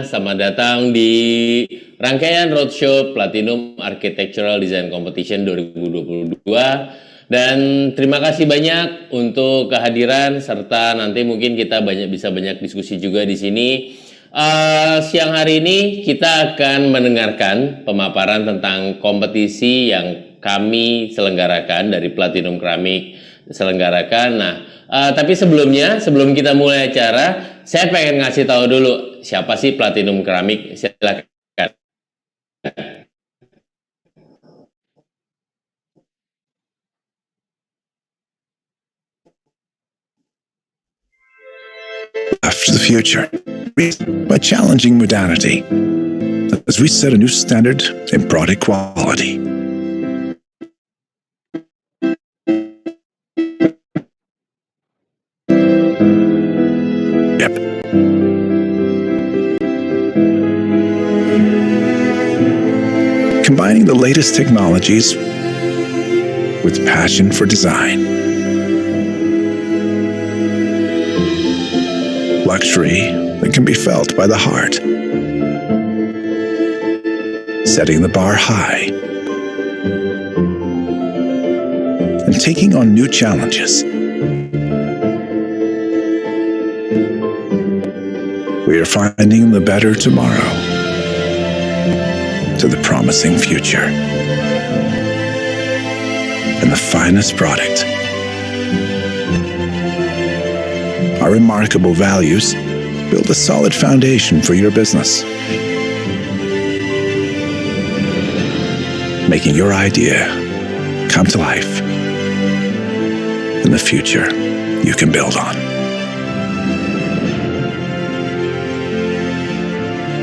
Selamat datang di rangkaian Roadshow Platinum Architectural Design Competition 2022. Dan terima kasih banyak untuk kehadiran serta nanti mungkin kita bisa banyak diskusi juga di sini. Siang hari ini kita akan mendengarkan pemaparan tentang kompetisi yang kami selenggarakan dari Platinum Keramik selenggarakan. Nah, tapi sebelum kita mulai acara, saya pengen ngasih tahu dulu siapa sih Platinum Keramik. Silakan. After the future, by challenging modernity, as we set a new standard in product quality. Yep. Combining the latest technologies with passion for design. Luxury that can be felt by the heart. Setting the bar high. And taking on new challenges. We are finding the better tomorrow to the promising future. And the finest product. Our remarkable values build a solid foundation for your business, making your idea come to life in the future you can build on.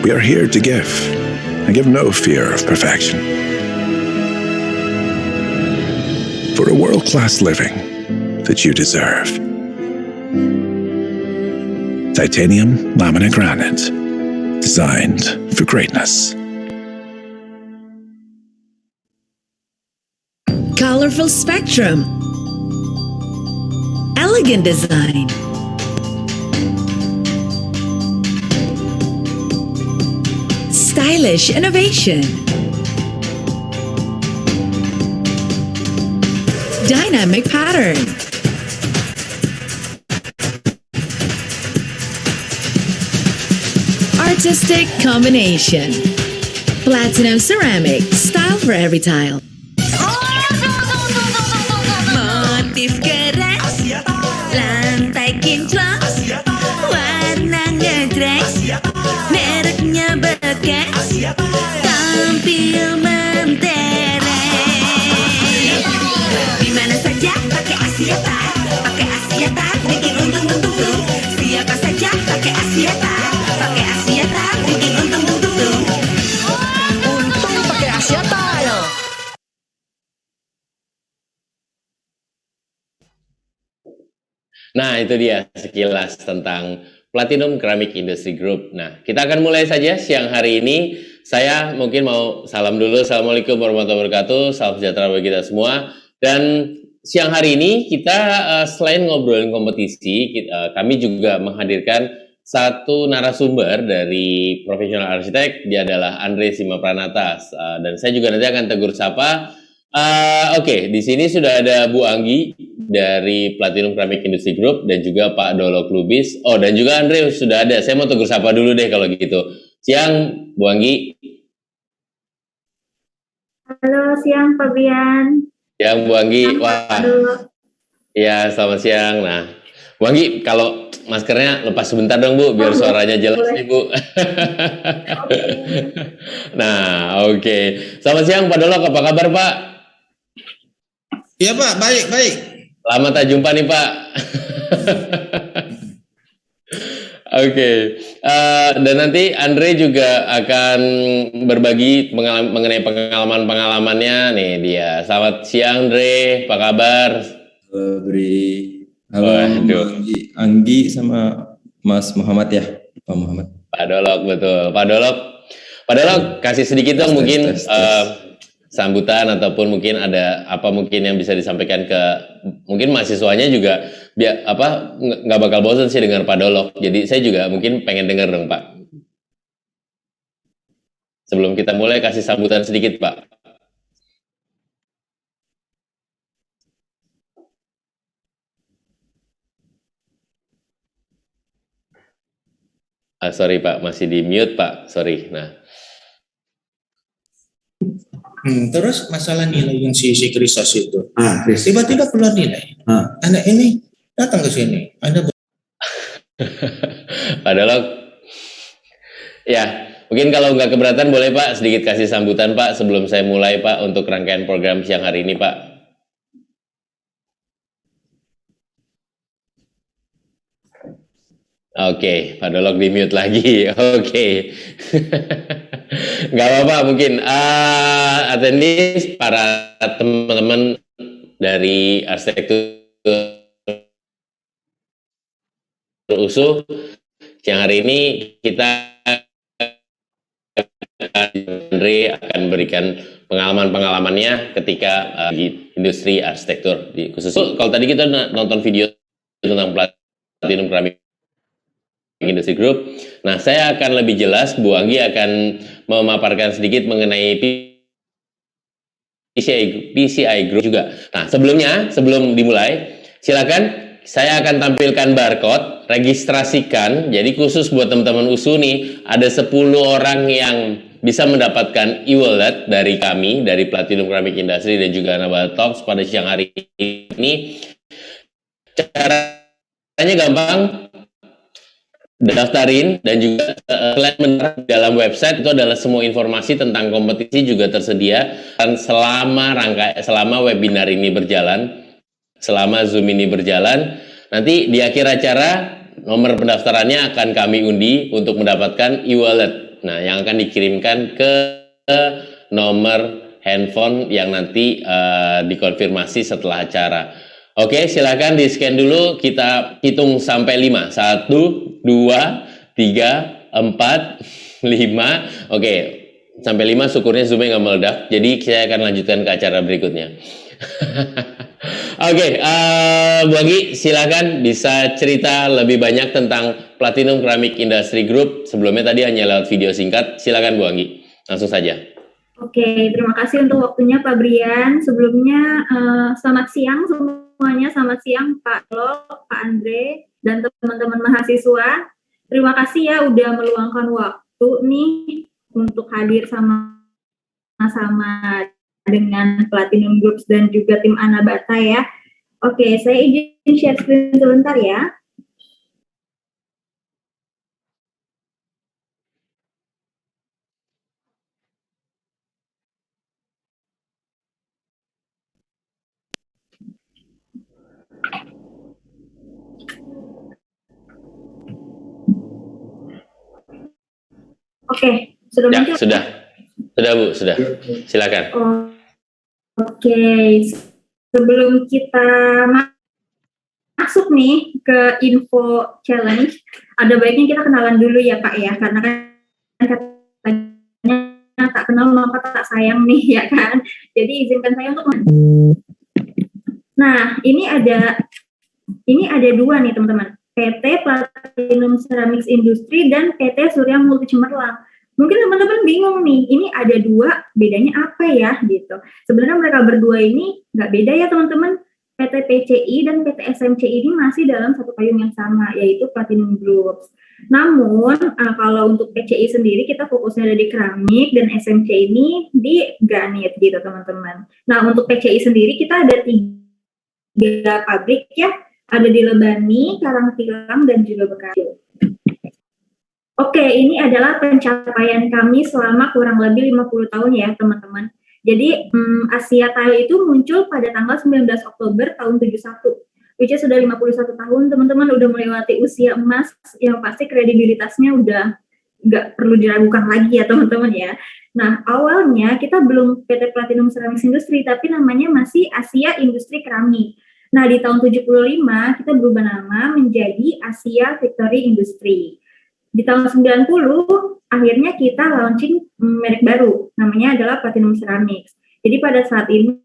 We are here to give and give no fear of perfection. For a world-class living that you deserve. Titanium laminate granite, designed for greatness. Colorful spectrum, elegant design, stylish innovation, dynamic pattern. Artistic combination. Platinum ceramic, style for every tile. Motif keras, lantai kinclong, warna ngedress, mereknya bekas, tampil mentereng. Dimana saja pakai Asiata, bikin untung-untung. Siapa saja pakai Asiata. Nah, itu dia sekilas tentang Platinum Keramik Industry Group. Nah, kita akan mulai saja siang hari ini. Saya mungkin mau salam dulu. Assalamualaikum warahmatullahi wabarakatuh. Salam sejahtera bagi kita semua. Dan siang hari ini kita selain ngobrolin kompetisi, kami juga menghadirkan satu narasumber dari profesional arsitek. Dia adalah Andre Simapranata. Dan saya juga nanti akan tegur sapa. Oke, di sini sudah ada Bu Anggi dari Platinum Keramik Industry Group dan juga Pak Dolok Lubis. Oh, dan juga Andre sudah ada. Saya mau tegur sapa dulu deh kalau gitu. Siang, Bu Anggi. Halo, siang Pak Bian. Siang, Bu Anggi. Wah. Iya, selamat siang. Nah, Bu Anggi, kalau maskernya lepas sebentar dong, Bu, biar suaranya jelas nih, Bu. Nah, oke. Selamat siang, Pak Dolok. Apa kabar, Pak? Iya Pak, baik. Lama tak jumpa nih Pak. Oke. Dan nanti Andre juga akan berbagi mengenai pengalaman-pengalamannya. Nih dia. Selamat siang Andre, apa kabar? Halo Bri. Halo Anggi sama Mas Muhammad ya, Pak Muhammad. Pak Dolok, betul. Pak Dolok kasih sedikit dong mungkin sambutan ataupun mungkin ada apa mungkin yang bisa disampaikan ke mungkin mahasiswanya juga nggak bakal bosan sih dengar Pak Dolok. Jadi saya juga mungkin pengen dengar dong Pak. Sebelum kita mulai, kasih sambutan sedikit, Pak. Sorry Pak, masih di mute Pak, sorry. Nah, Terus masalah nilai yang si Krisas itu, tiba-tiba keluar nilai. Anak ini datang ke sini, Anda padahal ya mungkin kalau nggak keberatan boleh Pak sedikit kasih sambutan Pak sebelum saya mulai Pak untuk rangkaian program siang hari ini Pak. Oke, Pak Dolok di mute lagi. Oke. Nggak apa-apa mungkin attendees para teman-teman dari arsitektur USU siang hari ini kita Andre akan berikan pengalaman-pengalamannya ketika di industri arsitektur di khusus kalau tadi kita nonton video tentang Platinum Ceramic Industry Group. Nah, saya akan lebih jelas, Bu Anggi akan memaparkan sedikit mengenai PCI Group juga. Nah, sebelum dimulai, silakan saya akan tampilkan barcode, registrasikan. Jadi khusus buat teman-teman USU nih, ada 10 orang yang bisa mendapatkan e-wallet dari kami, dari Platinum Ceramic Industry dan juga Nabata Talks pada siang hari ini. Caranya gampang, daftarin dan juga selain dalam website itu adalah semua informasi tentang kompetisi juga tersedia dan selama webinar ini berjalan, selama Zoom ini berjalan, nanti di akhir acara nomor pendaftarannya akan kami undi untuk mendapatkan e-wallet. Nah, yang akan dikirimkan ke nomor handphone yang nanti dikonfirmasi setelah acara. Oke, silakan di-scan dulu, kita hitung sampai 5. 1, 2, 3, 4, 5. Oke, sampai 5 syukurnya Zoom-nya nggak meledak. Jadi saya akan lanjutkan ke acara berikutnya. Oke, Bu Anggi silakan bisa cerita lebih banyak tentang Platinum Ceramic Industry Group. Sebelumnya tadi hanya lewat video singkat. Silakan Bu Anggi, langsung saja. Oke, terima kasih untuk waktunya Pak Brian. Sebelumnya selamat siang semuanya, selamat siang Pak Lo, Pak Andre, dan teman-teman mahasiswa. Terima kasih ya udah meluangkan waktu nih untuk hadir sama-sama dengan Platinum Groups dan juga tim Anabata ya. Oke, saya izin share screen sebentar ya. Oke, sudah ya, muncul? Sudah Bu, sudah. Silakan. Oke, sebelum kita masuk nih ke info challenge, ada baiknya kita kenalan dulu ya Pak ya, karena kan katanya tak kenal maka tak sayang nih ya kan. Jadi izinkan saya untuk Nah, ini ada dua nih teman-teman. PT Platinum Ceramics Industry dan PT Surya Multi Cemerlang. Mungkin teman-teman bingung nih, ini ada dua, bedanya apa ya gitu. Sebenarnya mereka berdua ini nggak beda ya teman-teman. PT PCI dan PT SMCI ini masih dalam satu payung yang sama, yaitu Platinum Groups. Namun, kalau untuk PCI sendiri kita fokusnya ada di keramik dan SMCI ini di granit gitu teman-teman. Nah, untuk PCI sendiri kita ada 3 pabrik ya, ada di Lebani, Karangtilang, dan juga Bekasi. Oke, ini adalah pencapaian kami selama kurang lebih 50 tahun ya teman-teman. Jadi Asia Tile itu muncul pada tanggal 19 Oktober tahun 71, which is sudah 51 tahun, teman-teman udah melewati usia emas, yang pasti kredibilitasnya udah nggak perlu diragukan lagi ya teman-teman ya. Nah, awalnya kita belum PT Platinum Ceramics Industry, tapi namanya masih Asia Industri Keramik. Nah, di tahun 75 kita berubah nama menjadi Asia Victory Industry. Di tahun 90 akhirnya kita launching merek baru, namanya adalah Platinum Ceramics. Jadi pada saat ini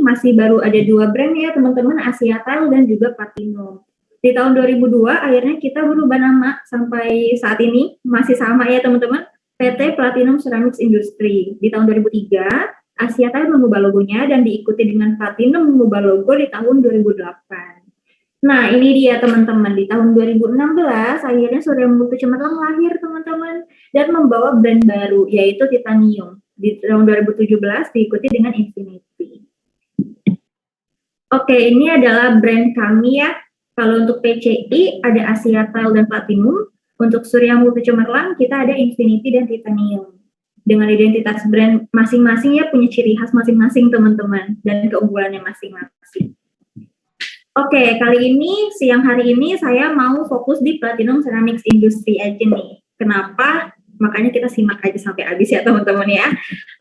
masih baru ada 2 brand ya teman-teman, Asia Tile dan juga Platinum. Di tahun 2002 akhirnya kita berubah nama sampai saat ini masih sama ya teman-teman, PT Platinum Ceramics Industry. Di tahun 2003, Asia Tile mengubah logonya dan diikuti dengan Platinum mengubah logo di tahun 2008. Nah, ini dia teman-teman. Di tahun 2016, akhirnya Surya Mukti Cemerlang lahir teman-teman dan membawa brand baru, yaitu Titanium. Di tahun 2017 diikuti dengan Infinity. Oke, ini adalah brand kami ya. Kalau untuk PCI ada Asia Tile dan Platinum. Untuk Surya Mukti Cemerlang kita ada Infinity dan Titanium. Dengan identitas brand masing-masing ya, punya ciri khas masing-masing teman-teman dan keunggulannya masing-masing. Oke, kali ini siang hari ini saya mau fokus di Platinum Ceramics Industry aja nih. Kenapa? Makanya kita simak aja sampai habis ya teman-teman ya.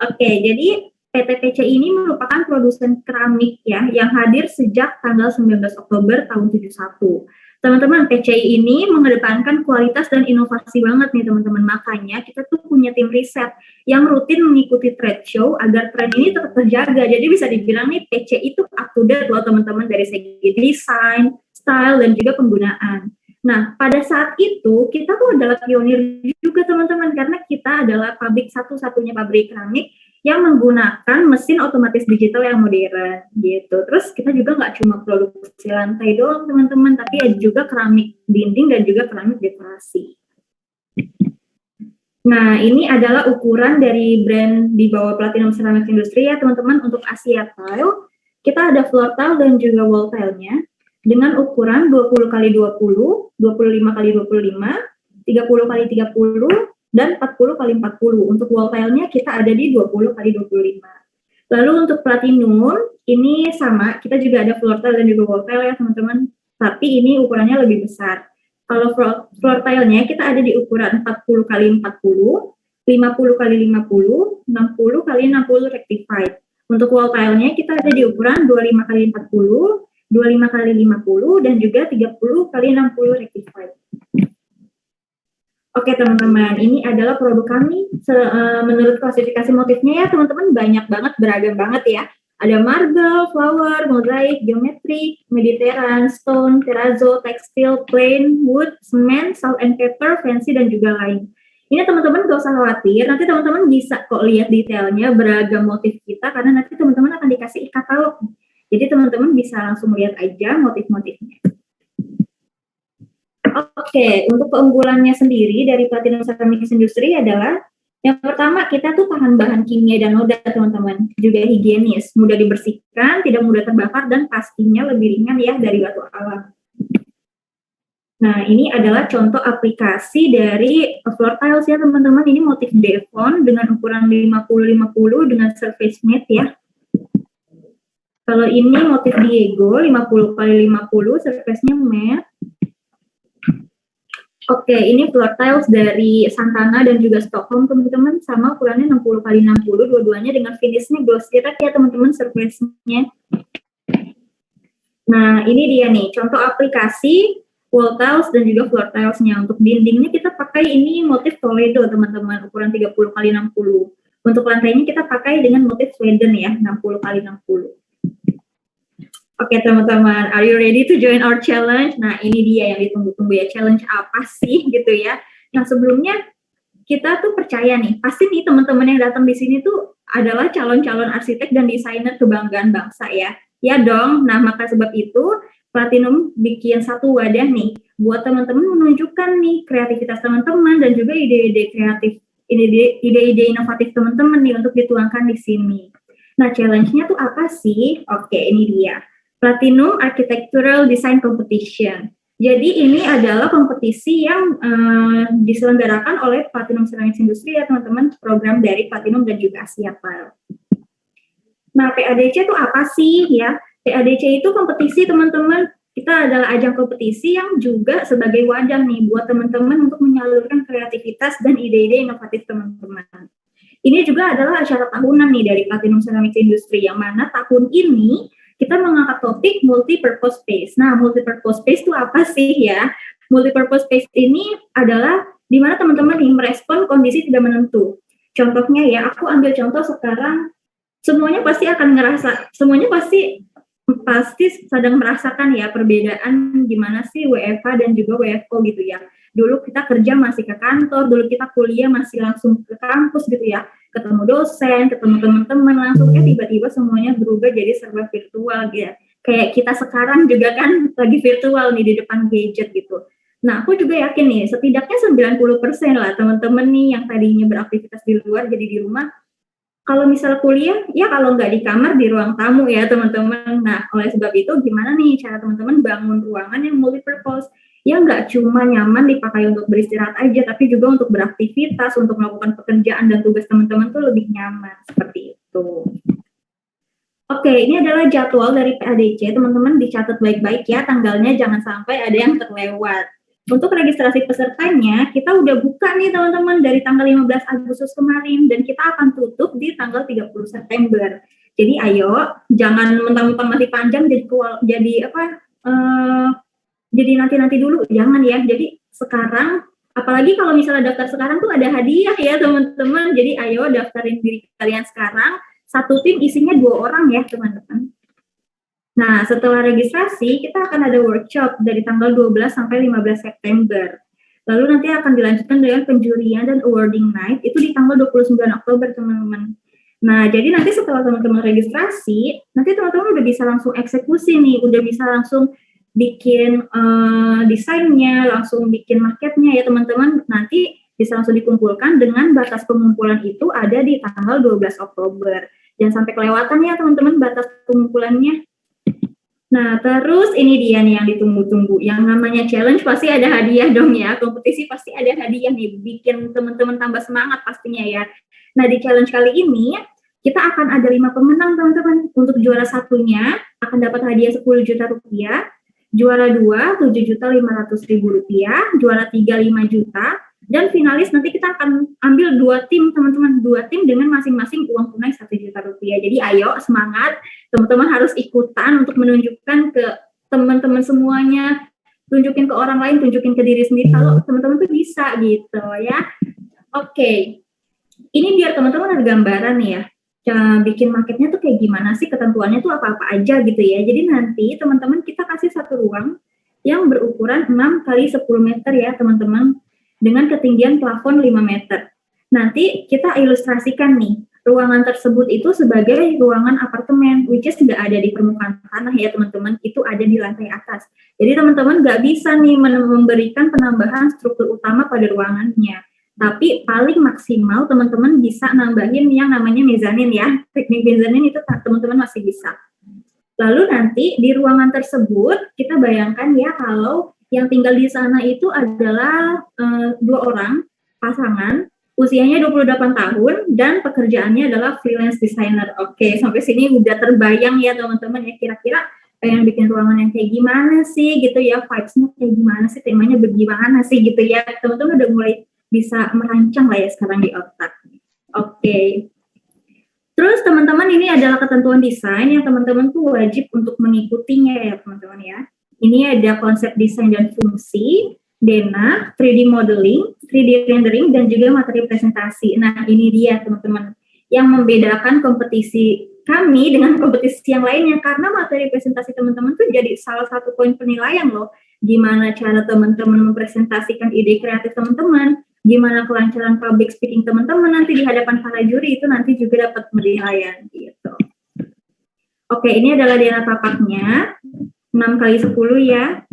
Oke, jadi PT PCI ini merupakan produsen keramik ya yang hadir sejak tanggal 19 Oktober tahun 71. Teman-teman, PCI ini mengedepankan kualitas dan inovasi banget nih teman-teman. Makanya kita tuh punya tim riset yang rutin mengikuti trade show agar tren ini tetap terjaga. Jadi bisa dibilang nih PCI itu up to date loh teman-teman dari segi desain, style, dan juga penggunaan. Nah, pada saat itu kita tuh adalah pionir juga teman-teman karena kita adalah pabrik satu-satunya pabrik keramik yang menggunakan mesin otomatis digital yang modern gitu. Terus kita juga nggak cuma produksi lantai doang teman-teman, tapi ada juga keramik dinding dan juga keramik dekorasi. Nah, ini adalah ukuran dari brand di bawah Platinum Ceramics Industry ya teman-teman. Untuk Asia Tile, kita ada floor tile dan juga wall tile-nya dengan ukuran 20x20, 25x25, 30x30, dan 40x40. Untuk wall tile-nya kita ada di 20x25. Lalu untuk Platinum, ini sama, kita juga ada floor tile dan juga wall tile ya teman-teman, tapi ini ukurannya lebih besar. Kalau floor tile-nya kita ada di ukuran 40x40, 50x50, 60x60 rectified. Untuk wall tile-nya kita ada di ukuran 25x40, 25x50, dan juga 30x60 rectified. Oke teman-teman, ini adalah produk kami. Menurut klasifikasi motifnya ya teman-teman banyak banget, beragam banget ya. Ada marble, flower, mozaik, geometrik, Mediterranean, stone, terrazzo, tekstil, plain, wood, cement, salt and pepper, fancy, dan juga lain. Ini teman-teman gak usah khawatir, nanti teman-teman bisa kok lihat detailnya, beragam motif kita, karena nanti teman-teman akan dikasih katalog. Jadi teman-teman bisa langsung lihat aja motif-motifnya. Oke, untuk keunggulannya sendiri dari Platinum Ceramics Industry adalah yang pertama, kita tuh tahan bahan kimia dan noda teman-teman, juga higienis, mudah dibersihkan, tidak mudah terbakar, dan pastinya lebih ringan ya dari batu alam. Nah, ini adalah contoh aplikasi dari floor tiles ya teman-teman. Ini motif Devon dengan ukuran 50-50 dengan surface matte ya. Kalau ini motif Diego 50x50, surface-nya matte. Oke, ini floor tiles dari Santana dan juga Stockholm teman-teman, sama ukurannya 60x60, dua-duanya dengan finishnya glossy red ya teman-teman, surface-nya. Nah, ini dia nih, contoh aplikasi wall tiles dan juga floor tiles-nya. Untuk dindingnya kita pakai ini motif Toledo teman-teman, ukuran 30x60. Untuk lantainya kita pakai dengan motif Sweden ya, 60x60. Oke teman-teman, are you ready to join our challenge? Nah ini dia yang ditunggu-tunggu ya, challenge apa sih gitu ya. Nah sebelumnya kita tuh percaya nih, pasti nih teman-teman yang datang di sini tuh adalah calon-calon arsitek dan desainer kebanggaan bangsa ya. Ya dong, nah maka sebab itu Platinum bikin satu wadah nih, buat teman-teman menunjukkan nih kreativitas teman-teman dan juga ide-ide kreatif, ide-ide inovatif teman-teman nih untuk dituangkan di sini. Nah challenge-nya tuh apa sih? Oke ini dia. Platinum Architectural Design Competition. Jadi ini adalah kompetisi yang diselenggarakan oleh Platinum Ceramics Industry ya teman-teman, program dari Platinum dan juga Asia Tile. Nah PADC itu apa sih ya? PADC itu kompetisi teman-teman, kita adalah ajang kompetisi yang juga sebagai wadah nih buat teman-teman untuk menyalurkan kreativitas dan ide-ide inovatif teman-teman. Ini juga adalah acara tahunan nih dari Platinum Ceramics Industry, yang mana tahun ini kita mengangkat topik multi-purpose space. Nah, multi-purpose space itu apa sih ya? Multi-purpose space ini adalah di mana teman-teman yang merespon kondisi tidak menentu. Contohnya ya, aku ambil contoh sekarang, semuanya pasti sedang merasakan ya perbedaan gimana sih WFH dan juga WFO gitu ya. Dulu kita kerja masih ke kantor, dulu kita kuliah masih langsung ke kampus gitu ya, ketemu dosen, ketemu teman-teman langsung, tiba-tiba semuanya berubah jadi serba virtual gitu. Kayak kita sekarang juga kan lagi virtual nih di depan gadget gitu. Nah, aku juga yakin nih, setidaknya 90% lah teman-teman nih yang tadinya beraktivitas di luar jadi di rumah. Kalau misal kuliah, ya kalau nggak di kamar, di ruang tamu ya teman-teman. Nah, oleh sebab itu gimana nih cara teman-teman bangun ruangan yang multipurpose? Ya nggak cuma nyaman dipakai untuk beristirahat aja, tapi juga untuk beraktivitas, untuk melakukan pekerjaan dan tugas teman-teman tuh lebih nyaman, seperti itu. Oke, ini adalah jadwal dari PADC, teman-teman dicatat baik-baik ya, tanggalnya jangan sampai ada yang terlewat. Untuk registrasi pesertanya, kita udah buka nih teman-teman dari tanggal 15 Agustus kemarin dan kita akan tutup di tanggal 30 September. Jadi ayo, jangan mentang-mentang masih panjang jadi nanti dulu, jangan ya. Jadi sekarang, apalagi kalau misalnya daftar sekarang tuh ada hadiah ya teman-teman. Jadi ayo daftarin diri kalian sekarang. Satu tim isinya 2 orang ya teman-teman. Nah, setelah registrasi, kita akan ada workshop dari tanggal 12 sampai 15 September. Lalu nanti akan dilanjutkan dengan penjurian dan awarding night, itu di tanggal 29 Oktober, teman-teman. Nah, jadi nanti setelah teman-teman registrasi, nanti teman-teman udah bisa langsung eksekusi nih, udah bisa langsung bikin desainnya, langsung bikin marketnya ya, teman-teman. Nanti bisa langsung dikumpulkan dengan batas pengumpulan itu ada di tanggal 12 Oktober. Jangan sampai kelewatan ya, teman-teman, batas pengumpulannya. Nah, terus ini dia nih yang ditunggu-tunggu. Yang namanya challenge pasti ada hadiah dong ya. Kompetisi pasti ada hadiah nih. Bikin teman-teman tambah semangat pastinya ya. Nah, di challenge kali ini, kita akan ada 5 pemenang teman-teman. Untuk juara satunya akan dapat hadiah 10 juta rupiah. Juara 2, 7.500.000 rupiah. Juara 3, 5 juta. Dan finalis nanti kita akan ambil 2 tim teman-teman, 2 tim dengan masing-masing uang tunai 1 juta rupiah. Jadi ayo semangat, teman-teman harus ikutan untuk menunjukkan ke teman-teman semuanya, tunjukin ke orang lain, tunjukin ke diri sendiri kalau teman-teman tuh bisa gitu ya. Oke, ini biar teman-teman ada gambaran nih ya, bikin marketnya tuh kayak gimana sih, ketentuannya tuh apa-apa aja gitu ya. Jadi nanti teman-teman kita kasih satu ruang yang berukuran 6 kali 10 meter ya teman-teman, dengan ketinggian plafon 5 meter. Nanti kita ilustrasikan nih, ruangan tersebut itu sebagai ruangan apartemen, which is nggak ada di permukaan tanah ya teman-teman, itu ada di lantai atas. Jadi teman-teman nggak bisa nih memberikan penambahan struktur utama pada ruangannya. Tapi paling maksimal teman-teman bisa nambahin yang namanya mezanin ya. Teknik mezanin itu teman-teman masih bisa. Lalu nanti di ruangan tersebut, kita bayangkan ya kalau yang tinggal di sana itu adalah 2 orang pasangan, usianya 28 tahun dan pekerjaannya adalah freelance designer. Oke, sampai sini udah terbayang ya teman-teman ya, kira-kira pengen bikin ruangan yang kayak gimana sih gitu ya, vibes-nya kayak gimana sih, temanya bagaimana sih gitu ya. Teman-teman udah mulai bisa merancang lah ya sekarang di otak. Oke. Terus teman-teman ini adalah ketentuan desain yang teman-teman tuh wajib untuk mengikutinya ya teman-teman ya. Ini ada konsep desain dan fungsi, denah, 3D modeling, 3D rendering, dan juga materi presentasi. Nah, ini dia teman-teman yang membedakan kompetisi kami dengan kompetisi yang lainnya, karena materi presentasi teman-teman tuh jadi salah satu poin penilaian loh. Gimana cara teman-teman mempresentasikan ide kreatif teman-teman, gimana kelancaran public speaking teman-teman nanti di hadapan para juri, itu nanti juga dapat penilaian gitu. Oke, ini adalah denah tapaknya. 6 kali 10 ya.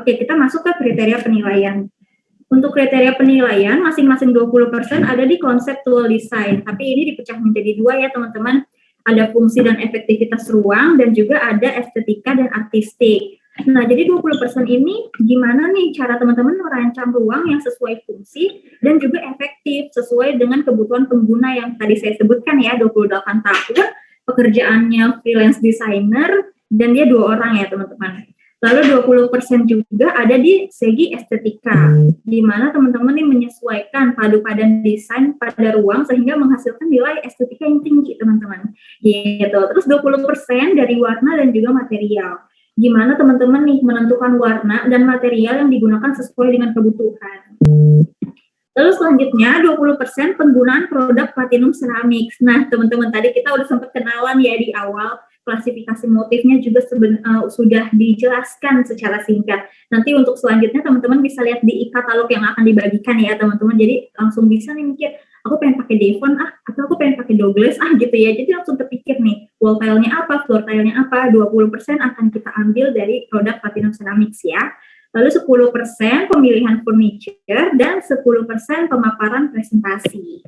Oke, kita masuk ke kriteria penilaian. Untuk kriteria penilaian, masing-masing 20% ada di conceptual design. Tapi ini dipecah menjadi 2 ya teman-teman. Ada fungsi dan efektivitas ruang, dan juga ada estetika dan artistik. Nah, jadi 20% ini gimana nih cara teman-teman merancang ruang yang sesuai fungsi dan juga efektif, sesuai dengan kebutuhan pengguna yang tadi saya sebutkan ya, 28 tahun, pekerjaannya freelance designer, dan dia 2 orang ya teman-teman. Lalu 20% juga ada di segi estetika, di mana teman-teman ini menyesuaikan padu padan desain pada ruang sehingga menghasilkan nilai estetika yang tinggi teman-teman. Gitu. Terus 20% dari warna dan juga material. Gimana teman-teman nih menentukan warna dan material yang digunakan sesuai dengan kebutuhan. Lalu selanjutnya 20% penggunaan produk Platinum Ceramics. Nah teman-teman tadi kita udah sempat kenalan ya di awal. klasifikasi motifnya juga sudah dijelaskan secara singkat. Nanti untuk selanjutnya teman-teman bisa lihat di e-katalog yang akan dibagikan ya teman-teman. Jadi langsung bisa nih mikir, aku pengen pakai Devon atau aku pengen pakai Douglas gitu ya. Jadi langsung terpikir nih, wall tile-nya apa, floor tile-nya apa. 20% akan kita ambil dari produk Platinum Ceramics ya. Lalu 10% pemilihan furniture dan 10% pemaparan presentasi.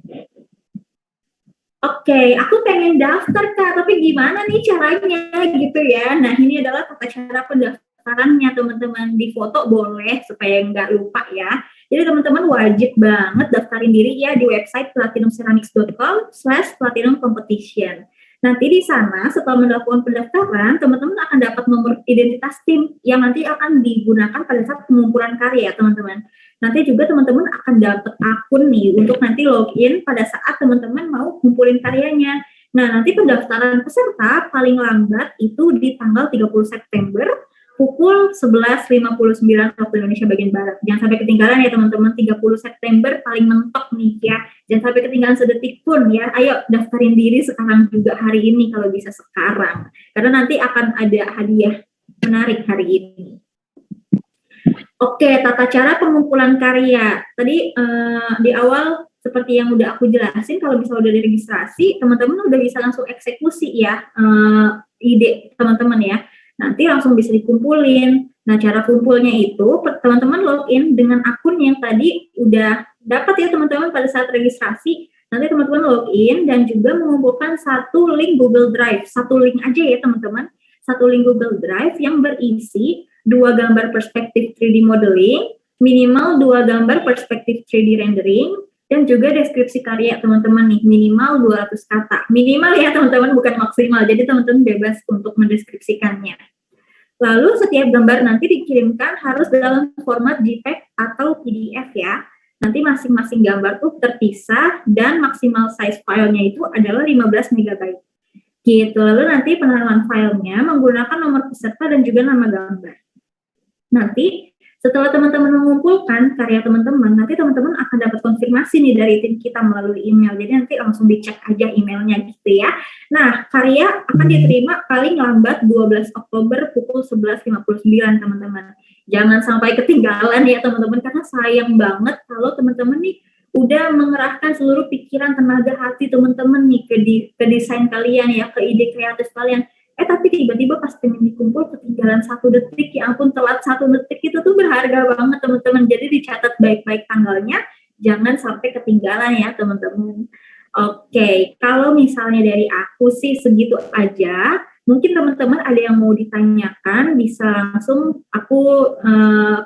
Oke, aku pengen daftar Kak, tapi gimana nih caranya gitu ya. Nah, ini adalah tata cara pendaftarannya teman-teman. Di foto boleh supaya nggak lupa ya. Jadi teman-teman wajib banget daftarin diri ya di website platinumceramics.com/platinum competition. Nanti di sana setelah melakukan pendaftaran, teman-teman akan dapat nomor identitas tim yang nanti akan digunakan pada saat pengumpulan karya teman-teman. Nanti juga teman-teman akan dapat akun nih untuk nanti login pada saat teman-teman mau kumpulin karyanya. Nah, nanti pendaftaran peserta paling lambat itu di tanggal 30 September pukul 11.59 waktu Indonesia bagian Barat. Jangan sampai ketinggalan ya teman-teman, 30 September paling mentok nih ya. Jangan sampai ketinggalan sedetik pun ya. Ayo daftarin diri sekarang juga hari ini kalau bisa sekarang. Karena nanti akan ada hadiah menarik hari ini. Oke, tata cara pengumpulan karya. Tadi di awal seperti yang udah aku jelasin, kalau misalnya udah diregistrasi, teman-teman udah bisa langsung eksekusi ya ide teman-teman ya. Nanti langsung bisa dikumpulin. Nah, cara kumpulnya itu teman-teman login dengan akun yang tadi udah dapat ya teman-teman pada saat registrasi. Nanti teman-teman login dan juga mengumpulkan satu link Google Drive. Satu link aja ya teman-teman. Satu link Google Drive yang berisi 2 gambar perspektif 3D modeling, minimal 2 gambar perspektif 3D rendering, dan juga deskripsi karya teman-teman nih, minimal 200 kata. Minimal ya teman-teman, bukan maksimal. Jadi teman-teman bebas untuk mendeskripsikannya. Lalu setiap gambar nanti dikirimkan harus dalam format JPEG atau PDF ya. Nanti masing-masing gambar tuh terpisah dan maksimal size filenya itu adalah 15 MB. Gitu. Lalu nanti penanaman filenya menggunakan nomor peserta dan juga nama gambar. Nanti setelah teman-teman mengumpulkan karya teman-teman, nanti teman-teman akan dapat konfirmasi nih dari tim kita melalui email. Jadi nanti langsung dicek aja emailnya gitu ya. Nah, karya akan diterima paling lambat 12 Oktober pukul 11.59 teman-teman. Jangan sampai ketinggalan ya teman-teman, karena sayang banget kalau teman-teman nih udah mengerahkan seluruh pikiran, tenaga hati teman-teman nih ke desain kalian ya, ke ide kreatif kalian. Tapi tiba-tiba pas pengen dikumpul ketinggalan 1 detik, ya ampun telat 1 detik, itu tuh berharga banget teman-teman. Jadi dicatat baik-baik tanggalnya, jangan sampai ketinggalan ya teman-teman. Oke, kalau misalnya dari aku sih segitu aja. Mungkin teman-teman ada yang mau ditanyakan, bisa langsung aku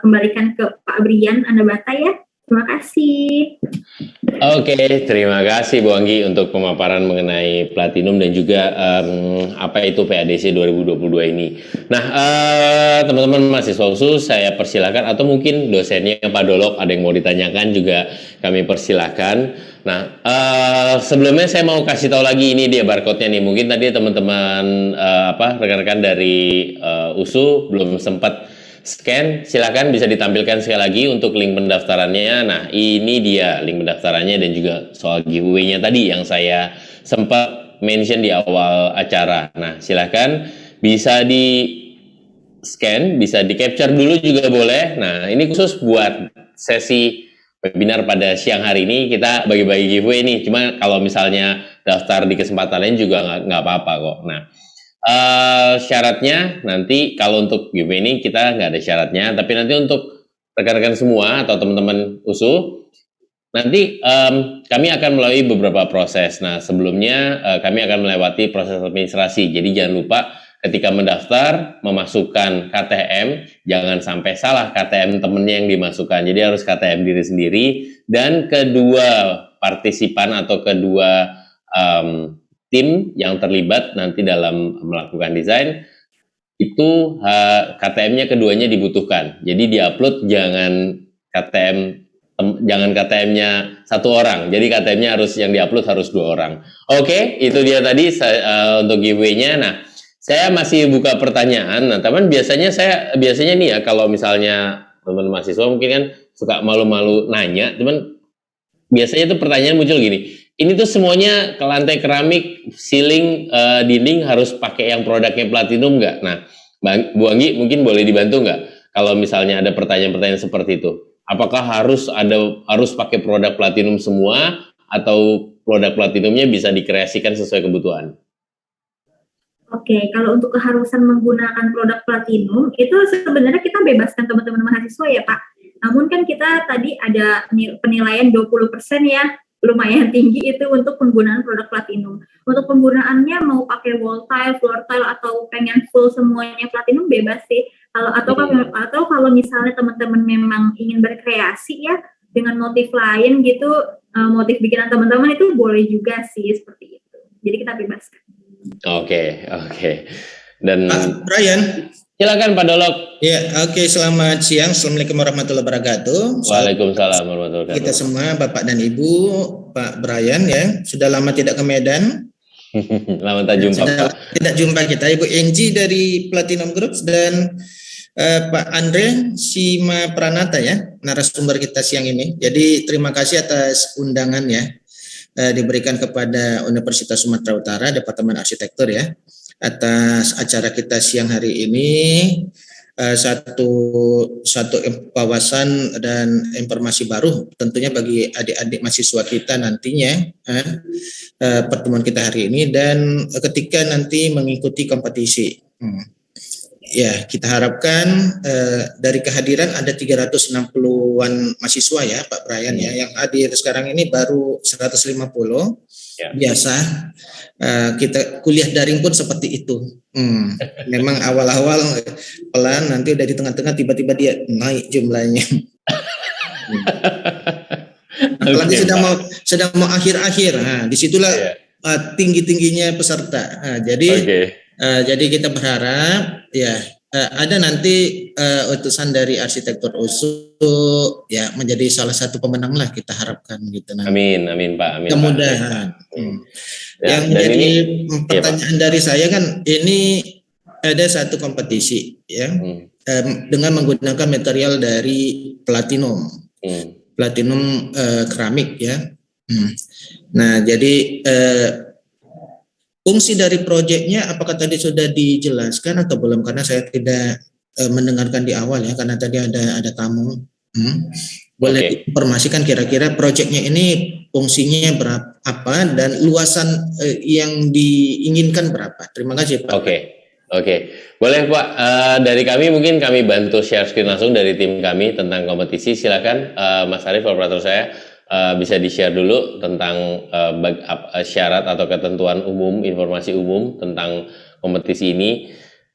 kembalikan ke Pak Brian Anabata ya. Terima kasih. Oke, terima kasih Bu Anggi untuk pemaparan mengenai Platinum dan juga apa itu PADC 2022 ini. Nah, teman-teman mahasiswa khusus saya persilakan, atau mungkin dosennya Pak Dolok ada yang mau ditanyakan juga kami persilakan. Nah, sebelumnya saya mau kasih tahu lagi, ini dia barcode-nya nih. Mungkin tadi teman-teman rekan-rekan dari USU belum sempat scan, silakan bisa ditampilkan sekali lagi untuk link pendaftarannya. Nah, ini dia link pendaftarannya dan juga soal giveaway-nya tadi yang saya sempat mention di awal acara. Nah, silakan bisa di scan, bisa di capture dulu juga boleh. Nah, ini khusus buat sesi webinar pada siang hari ini, kita bagi-bagi giveaway nih. Cuma kalau misalnya daftar di kesempatan lain juga nggak apa-apa kok. Nah, syaratnya nanti kalau untuk giveaway ini kita nggak ada syaratnya, tapi nanti untuk rekan-rekan semua atau teman-teman USU nanti kami akan melalui beberapa proses. Nah, sebelumnya kami akan melewati proses administrasi. Jadi jangan lupa ketika mendaftar memasukkan KTM, jangan sampai salah KTM temennya yang dimasukkan. Jadi harus KTM diri sendiri, dan kedua partisipan atau kedua tim yang terlibat nanti dalam melakukan desain itu KTM-nya keduanya dibutuhkan. Jadi diupload jangan KTM-nya satu orang. Jadi KTM-nya harus yang diupload harus 2 orang. Oke, itu dia tadi untuk giveaway-nya. Nah, saya masih buka pertanyaan. Nah, teman biasanya nih ya, kalau misalnya teman mahasiswa mungkin kan suka malu-malu nanya, teman biasanya itu pertanyaan muncul gini. ini tuh semuanya ke lantai keramik, ceiling, dinding harus pakai yang produknya platinum nggak? Nah, Bu Anggi mungkin boleh dibantu nggak? Kalau misalnya ada pertanyaan-pertanyaan seperti itu, apakah harus pakai produk platinum semua atau produk platinumnya bisa dikreasikan sesuai kebutuhan? Oke, kalau untuk keharusan menggunakan produk platinum, itu sebenarnya kita bebaskan teman-teman mahasiswa ya Pak. Namun kan kita tadi ada penilaian 20% ya, lumayan tinggi itu untuk penggunaan produk platinum. Untuk penggunaannya mau pakai wall tile, floor tile, atau pengen full semuanya platinum bebas sih. Atau kalau misalnya teman-teman memang ingin berkreasi ya, dengan motif lain gitu, motif bikinan teman-teman itu boleh juga sih seperti itu. Jadi kita bebaskan. Oke. Dan Pak Brian. Silakan Pak Dolok. Ya, oke. Selamat siang. Assalamualaikum warahmatullahi wabarakatuh. Waalaikumsalam warahmatullahi wabarakatuh. Kita semua, Bapak dan Ibu, Pak Brian ya, sudah lama tidak ke Medan. Lama tak jumpa Pak. Tidak jumpa kita. Ibu Enji dari Platinum Group dan Pak Andre Sima Pranata ya, narasumber kita siang ini. Jadi terima kasih atas undangannya. Diberikan kepada Universitas Sumatera Utara Departemen Arsitektur ya, atas acara kita siang hari ini. Satu wawasan dan informasi baru tentunya bagi adik-adik mahasiswa kita nantinya, pertemuan kita hari ini dan ketika nanti mengikuti kompetisi. Ya, kita harapkan dari kehadiran ada 360-an mahasiswa ya Pak Brian ya, yang hadir sekarang ini baru 150. Ya. Biasa kita kuliah daring pun seperti itu. Memang awal-awal pelan, nanti udah di tengah-tengah tiba-tiba dia naik jumlahnya. Apalagi sedang mau akhir-akhir. Nah, disitulah tinggi-tingginya peserta. Jadi kita berharap ya ada nanti utusan dari arsitektur USU ya menjadi salah satu pemenang lah, kita harapkan gitu. Amin Pak. Amin. Kemudahan. Yang menjadi pertanyaan dari saya kan, ini ada satu kompetisi ya dengan menggunakan material dari platinum, platinum keramik ya. Nah jadi fungsi dari proyeknya apakah tadi sudah dijelaskan atau belum? Karena saya tidak mendengarkan di awal ya, karena tadi ada tamu. Boleh informasikan kira-kira proyeknya ini fungsinya berapa, apa dan luasan yang diinginkan berapa? Terima kasih Pak. Oke. Boleh Pak, dari kami mungkin kami bantu share screen langsung dari tim kami tentang kompetisi. Silakan Mas Arief, operator saya. Bisa di-share dulu tentang syarat atau ketentuan umum, informasi umum tentang kompetisi ini.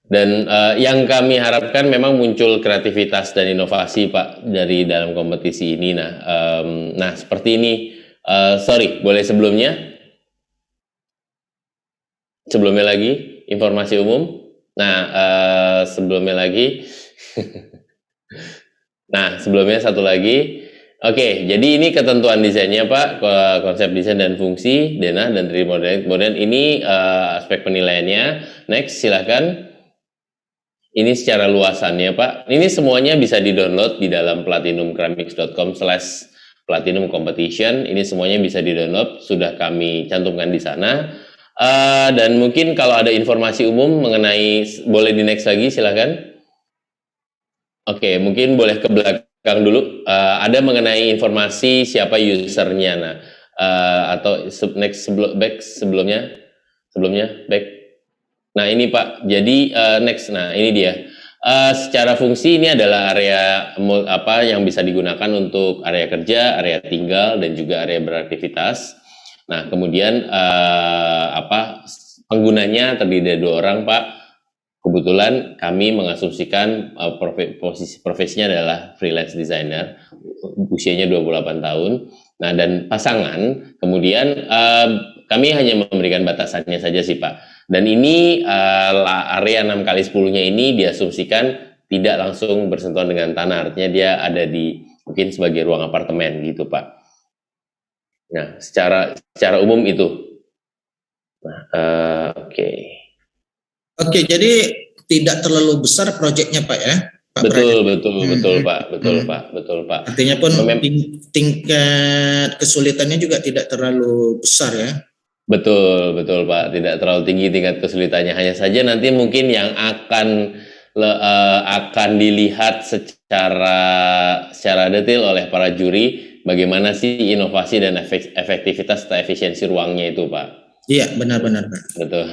Dan yang kami harapkan memang muncul kreativitas dan inovasi Pak dari dalam kompetisi ini. Nah seperti ini. Sorry, boleh sebelumnya lagi informasi umum. Sebelumnya lagi. Sebelumnya satu lagi. Oke, jadi ini ketentuan desainnya Pak, konsep desain dan fungsi, denah dan 3D modeling. Kemudian ini aspek penilaiannya. Next, silahkan. Ini secara luasannya Pak. Ini semuanya bisa di-download di dalam platinumceramics.com/platinum competition. Ini semuanya bisa di-download, sudah kami cantumkan di sana. Dan mungkin kalau ada informasi umum mengenai, boleh di next lagi, silahkan. Oke, mungkin boleh ke belakang dulu, ada mengenai informasi siapa usernya, atau sebelumnya back. Nah ini Pak, jadi next, nah ini dia. Secara fungsi ini adalah area yang bisa digunakan untuk area kerja, area tinggal, dan juga area beraktivitas. Nah kemudian penggunanya terdiri dari 2 orang Pak. Kebetulan kami mengasumsikan posisi profesinya adalah freelance designer, usianya 28 tahun. Nah dan pasangan, kemudian kami hanya memberikan batasannya saja sih Pak. Dan ini area 6x10-nya ini diasumsikan tidak langsung bersentuhan dengan tanah, artinya dia ada di mungkin sebagai ruang apartemen gitu Pak. Nah secara umum itu. Oke, jadi tidak terlalu besar proyeknya Pak ya. Pak Betul, Brian. betul Pak. Artinya pun Mem- tingkat kesulitannya juga tidak terlalu besar ya. Betul Pak. Tidak terlalu tinggi tingkat kesulitannya. Hanya saja nanti mungkin yang akan dilihat secara detail oleh para juri bagaimana sih inovasi dan efektivitas atau efisiensi ruangnya itu, Pak. Iya, benar-benar Pak. Betul.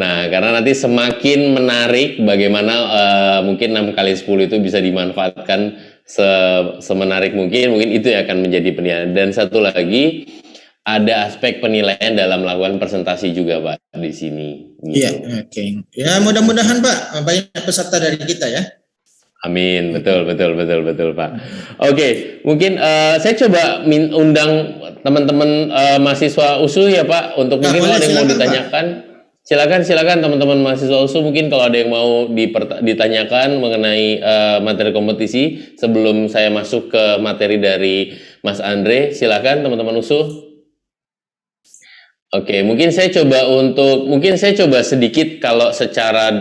Nah, karena nanti semakin menarik bagaimana mungkin 6 kali 10 itu bisa dimanfaatkan semenarik mungkin itu yang akan menjadi penilaian. Dan satu lagi ada aspek penilaian dalam melakukan presentasi juga, Pak, di sini. Gitu. Iya, oke. Ya, mudah-mudahan Pak banyak peserta dari kita ya. Amin, betul Pak. Oke, mungkin saya coba undang teman-teman mahasiswa USU ya Pak, untuk Nah, mungkin boleh, kalau ada yang mau silakan, ditanyakan, silakan teman-teman mahasiswa USU, mungkin kalau ada yang mau ditanyakan mengenai materi kompetisi sebelum saya masuk ke materi dari Mas Andre, silakan teman-teman USU. Oke, mungkin saya coba sedikit kalau secara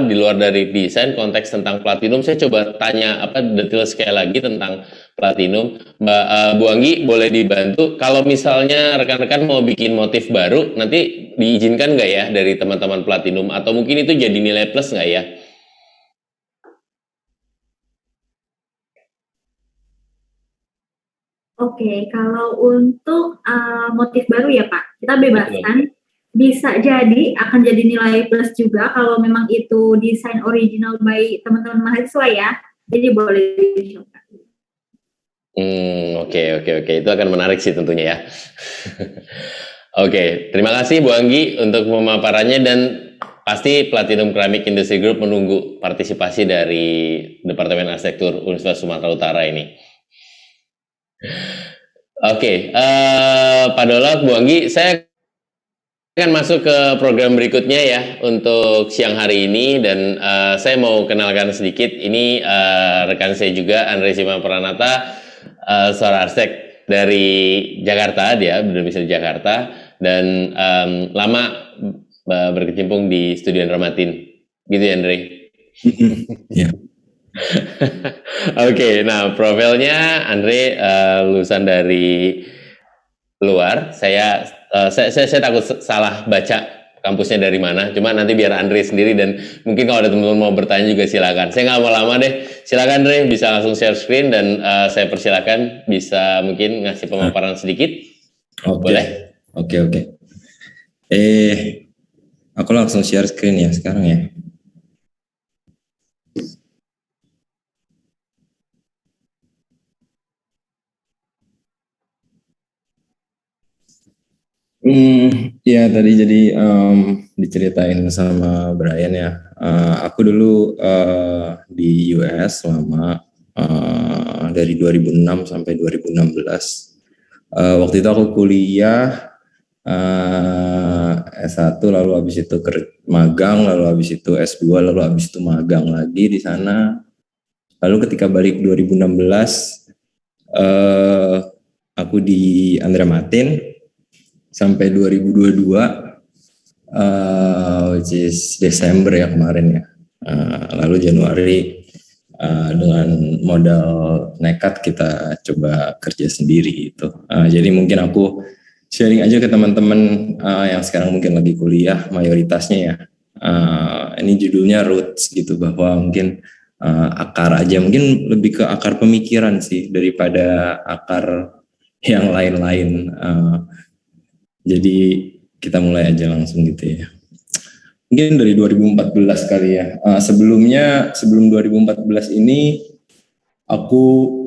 di luar dari desain konteks tentang platinum, saya coba tanya detail sekali lagi tentang platinum. Mbak Bu Anggi boleh dibantu kalau misalnya rekan-rekan mau bikin motif baru, nanti diizinkan nggak ya dari teman-teman platinum, atau mungkin itu jadi nilai plus nggak ya? Oke, kalau untuk motif baru ya Pak, kita bebaskan. Bisa jadi akan jadi nilai plus juga kalau memang itu desain original by teman-teman mahasiswa ya. Jadi boleh dicoba. Oke. Itu akan menarik sih tentunya ya. Oke, terima kasih Bu Anggi untuk pemaparannya, dan pasti Platinum Ceramic Industry Group menunggu partisipasi dari Departemen Arsitektur Universitas Sumatera Utara ini. Oke, Pak Dolok, Bu Anggi, saya akan masuk ke program berikutnya ya untuk siang hari ini, dan saya mau kenalkan sedikit, ini rekan saya juga, Andre Sima Pranata, seorang arsitek dari Jakarta, dia berdomisili di Jakarta, dan lama berkecimpung di Studio Dramatin, gitu ya Andre? Iya. Oke, nah profilnya Andre lulusan dari luar. Saya takut salah baca kampusnya dari mana. Cuma nanti biar Andre sendiri, dan mungkin kalau ada teman-teman mau bertanya juga silakan. Saya nggak mau lama deh. Silakan Andre, bisa langsung share screen, dan saya persilakan bisa mungkin ngasih pemaparan sedikit. Boleh? Oke. Aku langsung share screen ya sekarang ya. Ya tadi jadi diceritain sama Brian ya. Aku dulu di US selama dari 2006 sampai 2016. Waktu itu aku kuliah S1, lalu habis itu magang, lalu habis itu S2, lalu habis itu magang lagi di sana. Lalu ketika balik 2016, aku di Andra Matin sampai 2022, which is Desember ya kemarin ya. Lalu Januari dengan modal nekat kita coba kerja sendiri gitu. Jadi mungkin aku sharing aja ke teman-teman yang sekarang mungkin lagi kuliah mayoritasnya ya. Ini judulnya Roots gitu, bahwa mungkin akar aja, mungkin lebih ke akar pemikiran sih daripada akar yang lain-lain. Jadi kita mulai aja langsung gitu ya. Mungkin dari 2014 kali ya. Sebelum 2014 ini aku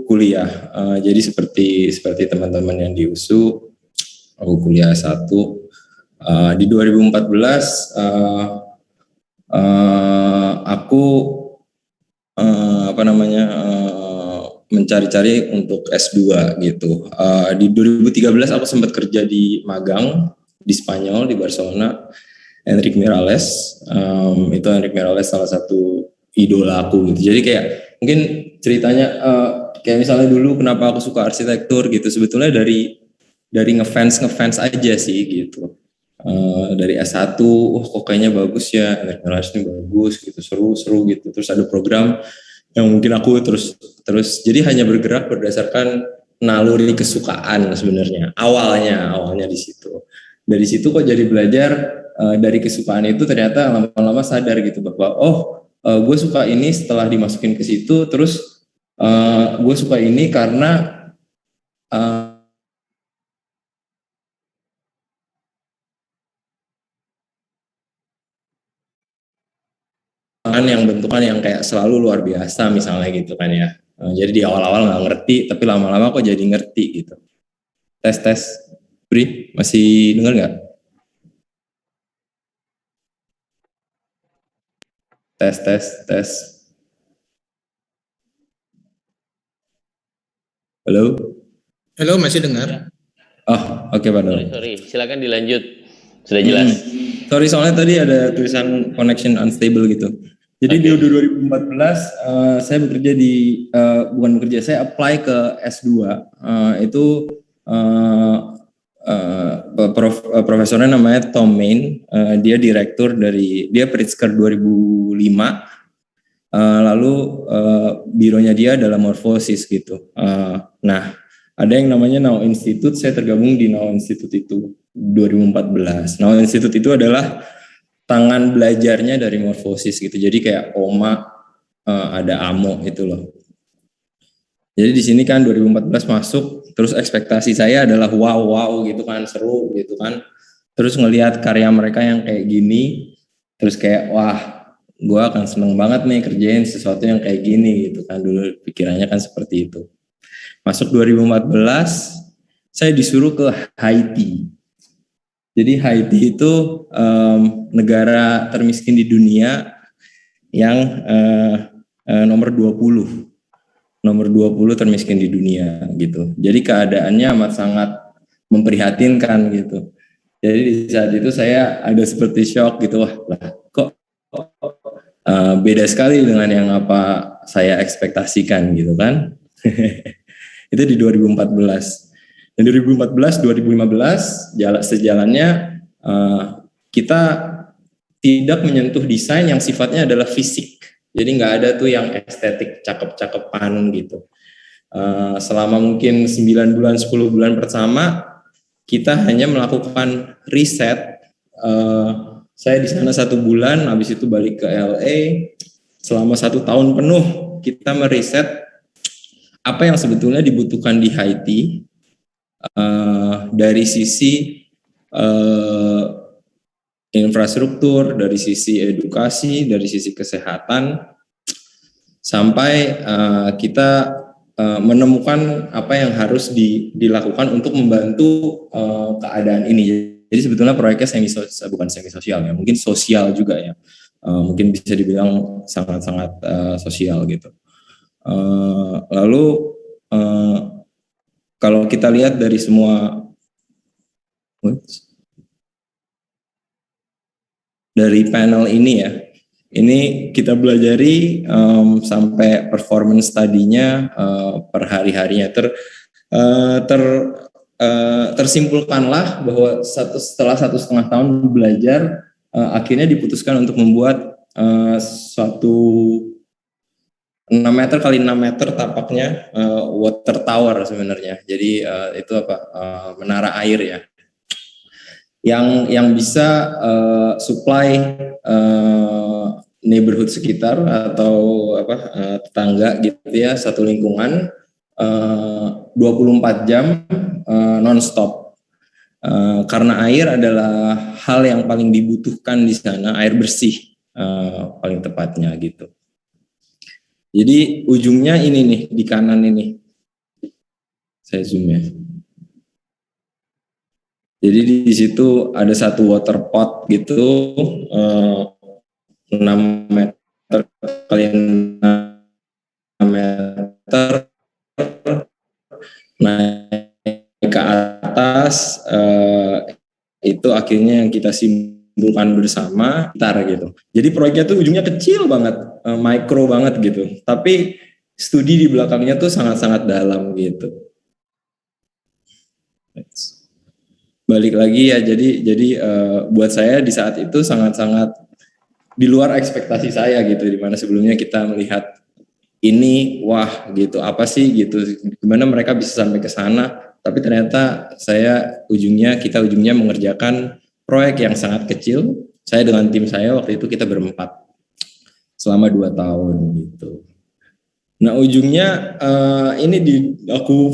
kuliah. Jadi seperti teman-teman yang di USU, aku kuliah S1. Di 2014 aku mencari-cari untuk S2 gitu. Di 2013 aku sempat kerja di magang di Spanyol, di Barcelona. Enric Miralles, itu Enric Miralles salah satu idola aku gitu. Jadi kayak mungkin ceritanya kayak misalnya dulu kenapa aku suka arsitektur gitu, sebetulnya dari ngefans aja sih gitu. dari S1, kok kayaknya bagus ya, elektronik ini bagus gitu, seru gitu. Terus ada program yang mungkin aku terus jadi hanya bergerak berdasarkan naluri kesukaan sebenarnya. Awalnya di situ. Dari situ kok jadi belajar dari kesukaan itu ternyata lama-lama sadar gitu bahwa gue suka ini setelah dimasukin ke situ, terus gue suka ini karena kan yang bentukan yang kayak selalu luar biasa misalnya gitu kan ya. Jadi di awal-awal nggak ngerti, tapi lama-lama kok jadi ngerti gitu. Tes. Bri, masih dengar nggak? Tes. Halo? Halo, masih dengar? Oh, oke Pak Nur. Sorry, silakan dilanjut. Sudah jelas. Sorry, soalnya tadi ada tulisan connection unstable gitu. Jadi di 2014 saya bekerja di bukan bekerja, saya apply ke S2 itu profesornya namanya Tom Main, dia direktur dia Pritzker 2005, lalu bironya dia adalah Morphosis gitu. Nah, ada yang namanya Now Institute, saya tergabung di Now Institute itu 2014. Now Institute itu adalah tangan belajarnya dari Morphosis gitu. Jadi kayak OMA, ada AMO itu loh. Jadi di sini kan 2014 masuk, terus ekspektasi saya adalah wow gitu kan, seru gitu kan. Terus ngelihat karya mereka yang kayak gini, terus kayak wah, gue akan seneng banget nih kerjain sesuatu yang kayak gini gitu kan. Dulu pikirannya kan seperti itu. Masuk 2014, saya disuruh ke Haiti. Jadi Haiti itu negara termiskin di dunia yang nomor 20 termiskin di dunia gitu. Jadi keadaannya amat sangat memprihatinkan gitu. Jadi di saat itu saya ada seperti shock gitu, wah kok beda sekali dengan yang apa saya ekspektasikan gitu kan. Itu di 2014. Dan 2014-2015 sejalannya kita tidak menyentuh desain yang sifatnya adalah fisik. Jadi nggak ada tuh yang estetik cakep-cakepan gitu. Selama mungkin 9 bulan, 10 bulan pertama kita hanya melakukan riset. Saya di sana 1 bulan, habis itu balik ke LA. Selama 1 tahun penuh kita meriset apa yang sebetulnya dibutuhkan di Haiti. Dari sisi infrastruktur, dari sisi edukasi, dari sisi kesehatan, sampai kita menemukan apa yang harus dilakukan untuk membantu keadaan ini. Jadi sebetulnya proyeknya bukan semi sosial ya, mungkin sosial juga ya, mungkin bisa dibilang sangat-sangat sosial gitu. Lalu kalau kita lihat dari semua dari panel ini ya, ini kita belajari sampai performance tadinya per hari-harinya tersimpulkanlah bahwa setelah 1,5 tahun belajar akhirnya diputuskan untuk membuat suatu 6 meter kali 6 meter tapaknya water tower sebenarnya. Jadi itu menara air ya. Yang bisa supply neighborhood sekitar atau tetangga gitu ya, satu lingkungan 24 jam non-stop. Karena air adalah hal yang paling dibutuhkan di sana, air bersih paling tepatnya gitu. Jadi ujungnya ini nih, di kanan ini. Saya zoom ya. Jadi di situ ada satu water pot gitu, 6 meter kali 6 meter, naik ke atas, itu akhirnya yang kita simpulkan bersama, gitu. Jadi proyeknya tuh ujungnya kecil banget, mikro banget gitu. Tapi studi di belakangnya tuh sangat-sangat dalam gitu. balik lagi ya, jadi buat saya di saat itu sangat-sangat di luar ekspektasi saya gitu, dimana sebelumnya kita melihat ini wah gitu, apa sih gitu, gimana mereka bisa sampai ke sana, tapi ternyata kita ujungnya mengerjakan proyek yang sangat kecil. Saya dengan tim saya waktu itu kita berempat selama 2 tahun gitu. Nah ujungnya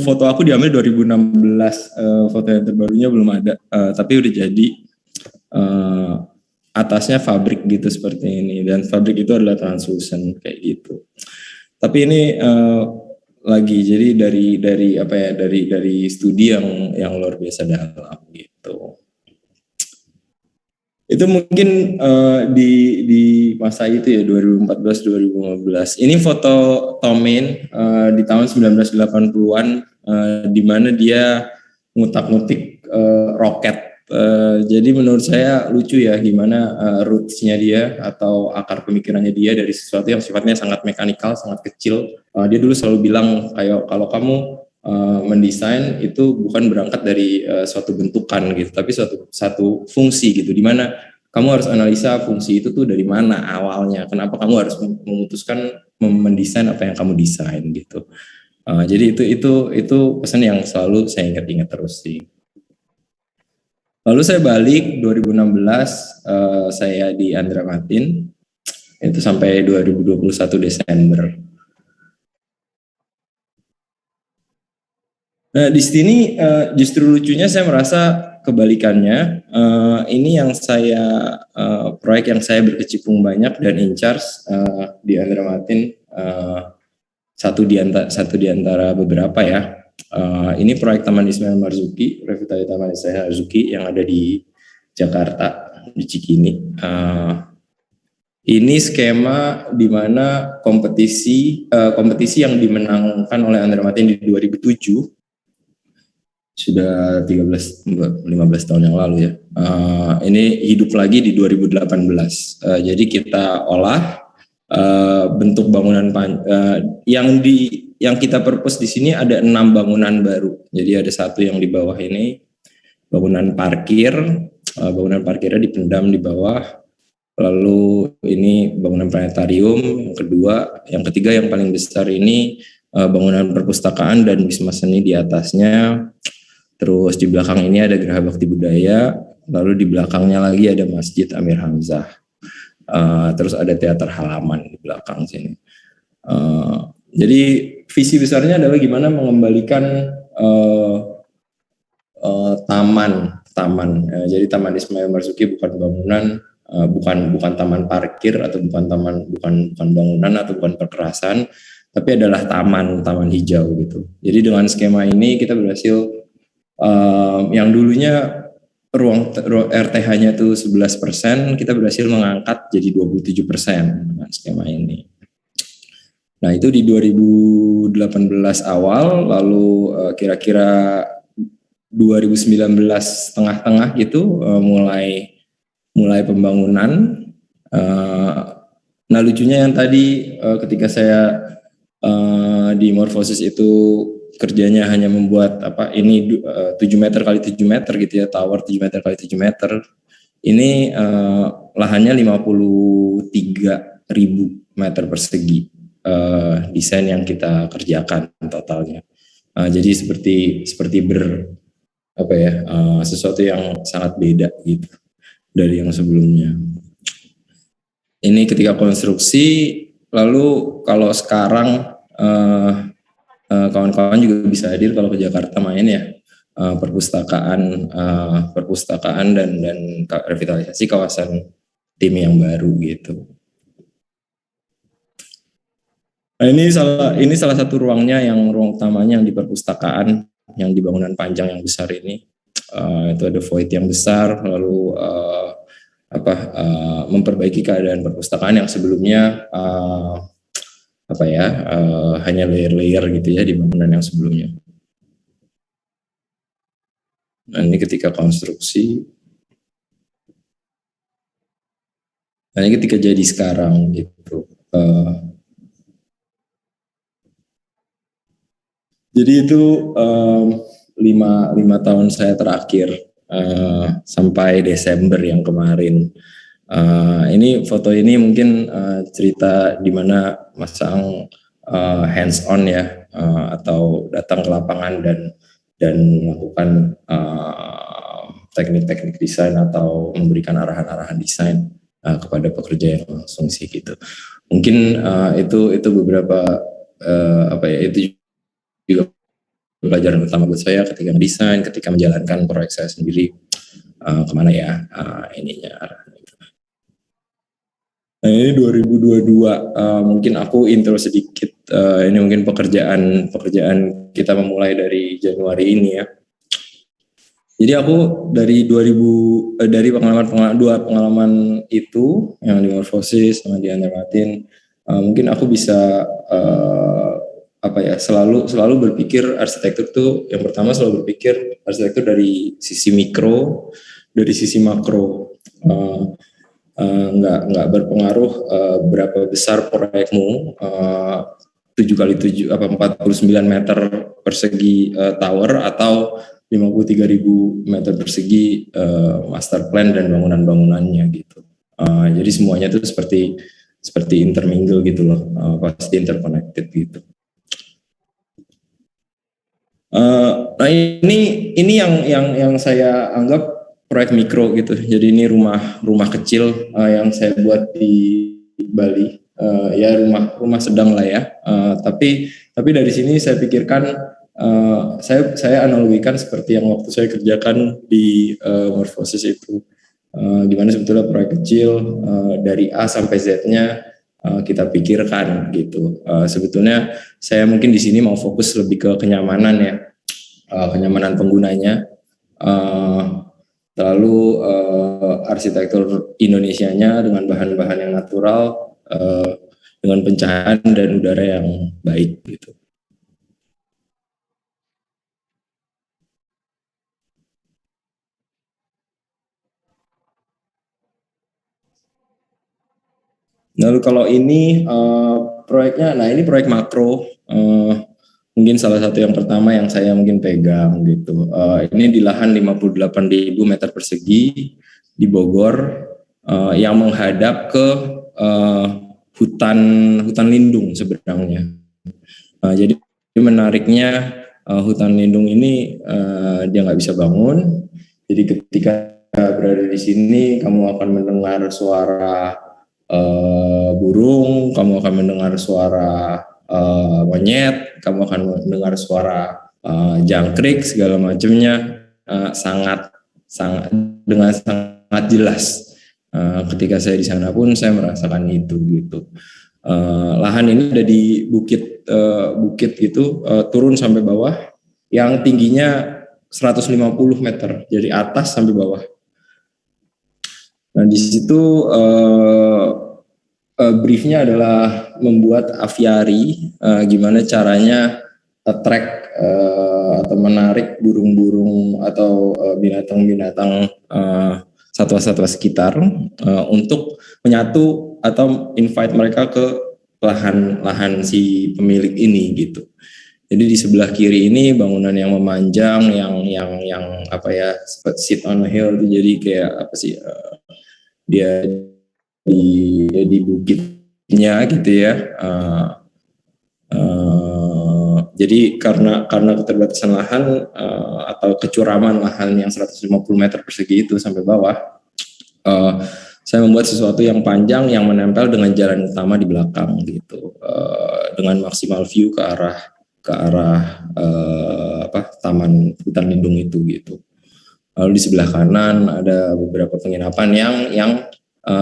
foto aku diambil 2016, foto yang terbarunya belum ada, tapi udah jadi, atasnya fabrik gitu seperti ini, dan fabrik itu adalah translucent kayak gitu. Tapi ini lagi jadi dari studi yang luar biasa dalam gitu. Itu mungkin di masa itu ya 2014-2015. Ini foto Tomain di tahun 1980-an, di mana dia ngutak-ngutik roket. Jadi menurut saya lucu ya gimana roots-nya dia atau akar pemikirannya dia dari sesuatu yang sifatnya sangat mekanikal, sangat kecil. Dia dulu selalu bilang kayak kalau kamu mendesain itu bukan berangkat dari suatu bentukan gitu, tapi satu fungsi gitu, di mana kamu harus analisa fungsi itu tuh dari mana awalnya, kenapa kamu harus memutuskan mendesain apa yang kamu desain gitu. Jadi itu pesan yang selalu saya ingat terus sih. Lalu saya balik 2016, saya di Andra Matin itu sampai 2021 Desember. Nah di sini justru lucunya saya merasa kebalikannya. Ini yang proyek yang saya berkecimpung banyak dan in charge di Andra Matin, satu di antara beberapa ya. Ini proyek Taman Ismail Marzuki, revitalisasi Taman Ismail Marzuki yang ada di Jakarta di Cikini. Ini skema di mana kompetisi yang dimenangkan oleh Andra Matin di 2007, sudah 15 tahun yang lalu ya. Ini hidup lagi di 2018. Jadi kita olah bentuk bangunan yang kita purpose di sini ada 6 bangunan baru. Jadi ada satu yang di bawah ini bangunan parkir. Bangunan parkirnya dipendam di bawah. Lalu ini bangunan planetarium yang ketiga yang paling besar ini bangunan perpustakaan dan wisma seni di atasnya. Terus di belakang ini ada Geraha Bakti Budaya, lalu di belakangnya lagi ada Masjid Amir Hamzah. Terus ada teater halaman di belakang sini. Jadi visi besarnya adalah gimana mengembalikan taman. Jadi Taman Ismail Marzuki bukan bangunan, bukan taman parkir atau bukan bangunan atau bukan perkerasan, tapi adalah taman hijau gitu. Jadi dengan skema ini kita berhasil yang dulunya ruang RTH-nya itu 11%, kita berhasil mengangkat jadi 27% dengan skema ini. Nah itu di 2018 awal, lalu kira-kira 2019 tengah-tengah gitu mulai pembangunan. Nah lucunya yang tadi ketika saya di Morfosis itu kerjanya hanya membuat 7 meter kali 7 meter gitu ya, tower 7 meter kali 7 meter. Ini lahannya 53.000 meter persegi desain yang kita kerjakan totalnya. Jadi seperti sesuatu yang sangat beda gitu dari yang sebelumnya. Ini ketika konstruksi, lalu kalau sekarang kawan-kawan juga bisa hadir kalau ke Jakarta main ya, perpustakaan dan revitalisasi kawasan tim yang baru gitu. Nah ini salah satu ruangnya, ruang utamanya yang di perpustakaan yang di bangunan panjang yang besar ini. Itu ada void yang besar, lalu memperbaiki keadaan perpustakaan yang sebelumnya hanya layer-layer gitu ya di bangunan yang sebelumnya. Nah ini ketika konstruksi, nah ini ketika jadi sekarang gitu. Jadi itu 5 tahun saya terakhir sampai Desember yang kemarin. Ini foto ini mungkin cerita di mana Mas Ang hands on ya, atau datang ke lapangan dan melakukan teknik-teknik desain atau memberikan arahan-arahan desain kepada pekerja yang langsung sih gitu. Mungkin itu beberapa itu juga pelajaran utama buat saya ketika mendesain, ketika menjalankan proyek saya sendiri. Kemana ya ininya. Nah, ini 2022, mungkin aku intro sedikit. Ini mungkin pekerjaan kita memulai dari Januari ini ya. Jadi aku dari dua pengalaman itu yang di Morphosis sama di Undermatin, mungkin aku bisa selalu berpikir arsitektur tuh yang pertama selalu berpikir arsitektur dari sisi mikro, dari sisi makro. Nggak berpengaruh berapa besar proyekmu, 7x7 49 meter persegi tower atau 53.000 meter persegi master plan dan bangunan-bangunannya gitu. Jadi semuanya itu seperti intermingle gitu loh, pasti interconnected gitu. Nah ini yang saya anggap proyek mikro gitu. Jadi ini rumah kecil yang saya buat di Bali. Ya rumah sedang lah ya. Tapi dari sini saya pikirkan, saya analogikan seperti yang waktu saya kerjakan di Morphosis itu. Gimana sebetulnya proyek kecil dari A sampai Z-nya kita pikirkan gitu. Sebetulnya saya mungkin di sini mau fokus lebih ke kenyamanan ya, kenyamanan penggunanya. Lalu arsitektur Indonesianya dengan bahan-bahan yang natural, dengan pencahayaan dan udara yang baik gitu. Lalu kalau ini proyeknya, nah ini proyek makro, mungkin salah satu yang pertama yang saya mungkin pegang gitu. Ini di lahan 58.000 meter persegi di Bogor, yang menghadap ke hutan lindung sebenarnya. Jadi menariknya hutan lindung ini dia nggak bisa bangun. Jadi ketika berada di sini kamu akan mendengar suara burung, kamu akan mendengar suara monyet, kamu akan mendengar suara jangkrik segala macamnya, sangat jelas. Ketika saya di sana pun saya merasakan itu gitu. Lahan ini ada di bukit gitu, turun sampai bawah, yang tingginya 150 meter, dari atas sampai bawah. Nah di situ briefnya adalah membuat aviari, gimana caranya attract atau menarik burung-burung atau binatang-binatang satwa-satwa sekitar untuk menyatu atau invite mereka ke lahan si pemilik ini gitu. Jadi di sebelah kiri ini bangunan yang memanjang, yang apa ya, sit on a hill, jadi kayak apa sih, dia di bukitnya gitu ya. Jadi karena keterbatasan lahan atau kecuraman lahan yang 150 meter persegi itu sampai bawah, saya membuat sesuatu yang panjang yang menempel dengan jalan utama di belakang gitu, dengan maksimal view ke arah taman hutan lindung itu gitu. Lalu di sebelah kanan ada beberapa penginapan yang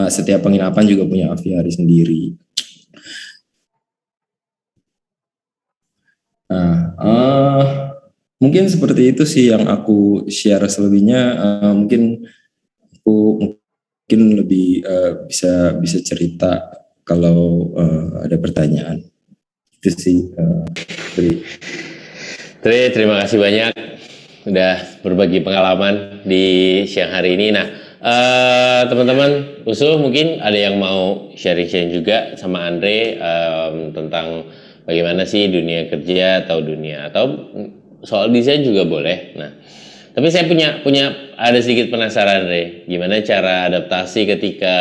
setiap penginapan juga punya aviari sendiri. Nah, mungkin seperti itu sih yang aku share. Selebihnya mungkin lebih bisa cerita kalau ada pertanyaan. Itu sih. Tri, terima kasih banyak udah berbagi pengalaman di siang hari ini. Nah, teman-teman usul mungkin ada yang mau sharing juga sama Andre tentang bagaimana sih dunia kerja atau soal desain juga boleh. Nah, tapi saya punya ada sedikit penasaran Re, gimana cara adaptasi ketika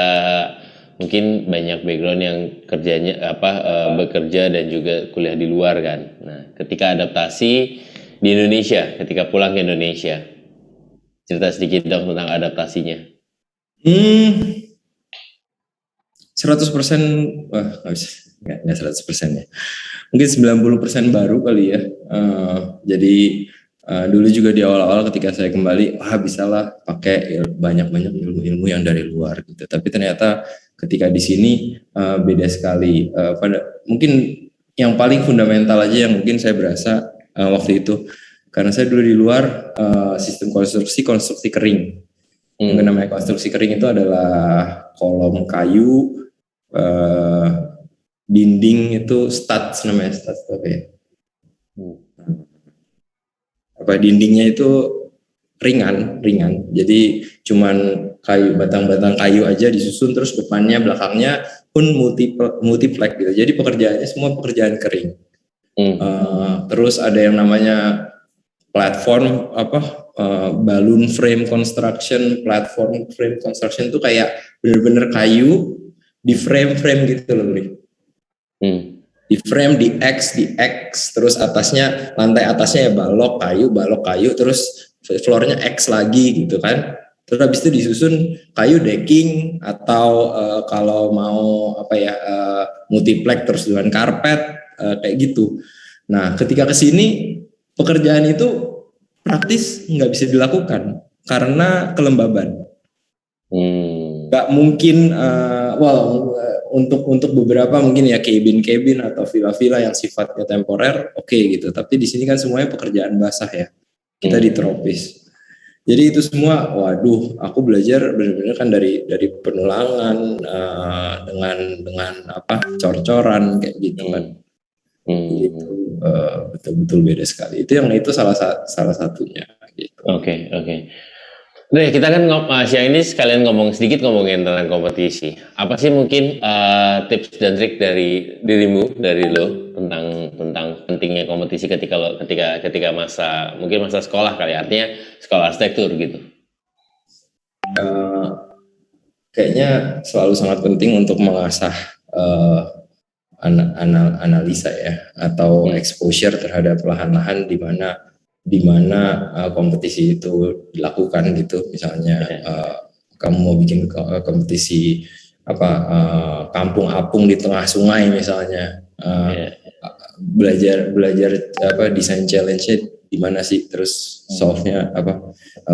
mungkin banyak background yang kerjanya bekerja dan juga kuliah di luar kan. Nah, ketika adaptasi di Indonesia, ketika pulang ke Indonesia, cerita sedikit dong tentang adaptasinya. 100%, wah nggak bisa, nggak 100% ya. Mungkin 90% baru kali ya. Jadi dulu juga di awal-awal ketika saya kembali, bisalah pakai banyak-banyak ilmu-ilmu yang dari luar gitu. Tapi ternyata ketika di sini beda sekali. Mungkin yang paling fundamental aja yang mungkin saya berasa waktu itu, karena saya dulu di luar sistem konstruksi kering. Yang namanya konstruksi kering itu adalah kolom kayu, dinding itu studs namanya, studs apa ya? Dindingnya itu ringan, jadi cuman kayu, batang-batang kayu aja disusun, terus depannya belakangnya pun multiplex gitu. Jadi pekerjaannya semua pekerjaan kering. Terus ada yang namanya platform balloon frame construction. Platform frame construction itu kayak bener-bener kayu di frame gitu loh, di frame di X, terus atasnya, lantai atasnya ya balok kayu, terus floornya X lagi gitu kan. Terus habis itu disusun kayu decking, atau kalau mau multiplex terus dengan karpet kayak gitu. Nah, ketika kesini pekerjaan itu praktis nggak bisa dilakukan karena kelembaban. Nggak mungkin, untuk beberapa mungkin ya cabin atau villa-villa yang sifatnya temporer, oke gitu. Tapi di sini kan semuanya pekerjaan basah ya. Kita di tropis. Jadi itu semua, waduh, aku belajar benar-benar kan dari penulangan dengan cor-coran kayak gitu kan. Itu betul-betul beda sekali. Itu salah satunya gitu. Oke. Nah, kita kan siang ini sekalian ngomongin tentang kompetisi. Apa sih mungkin tips dan trik dari dirimu, dari lo tentang pentingnya kompetisi ketika masa sekolah kali, artinya sekolah arsitektur gitu? Kayaknya selalu sangat penting untuk mengasah analisa ya, atau exposure terhadap lahan-lahan di mana kompetisi itu dilakukan gitu. Misalnya kamu mau bikin kompetisi kampung apung di tengah sungai misalnya, belajar desain challenge-nya di mana sih, terus solve-nya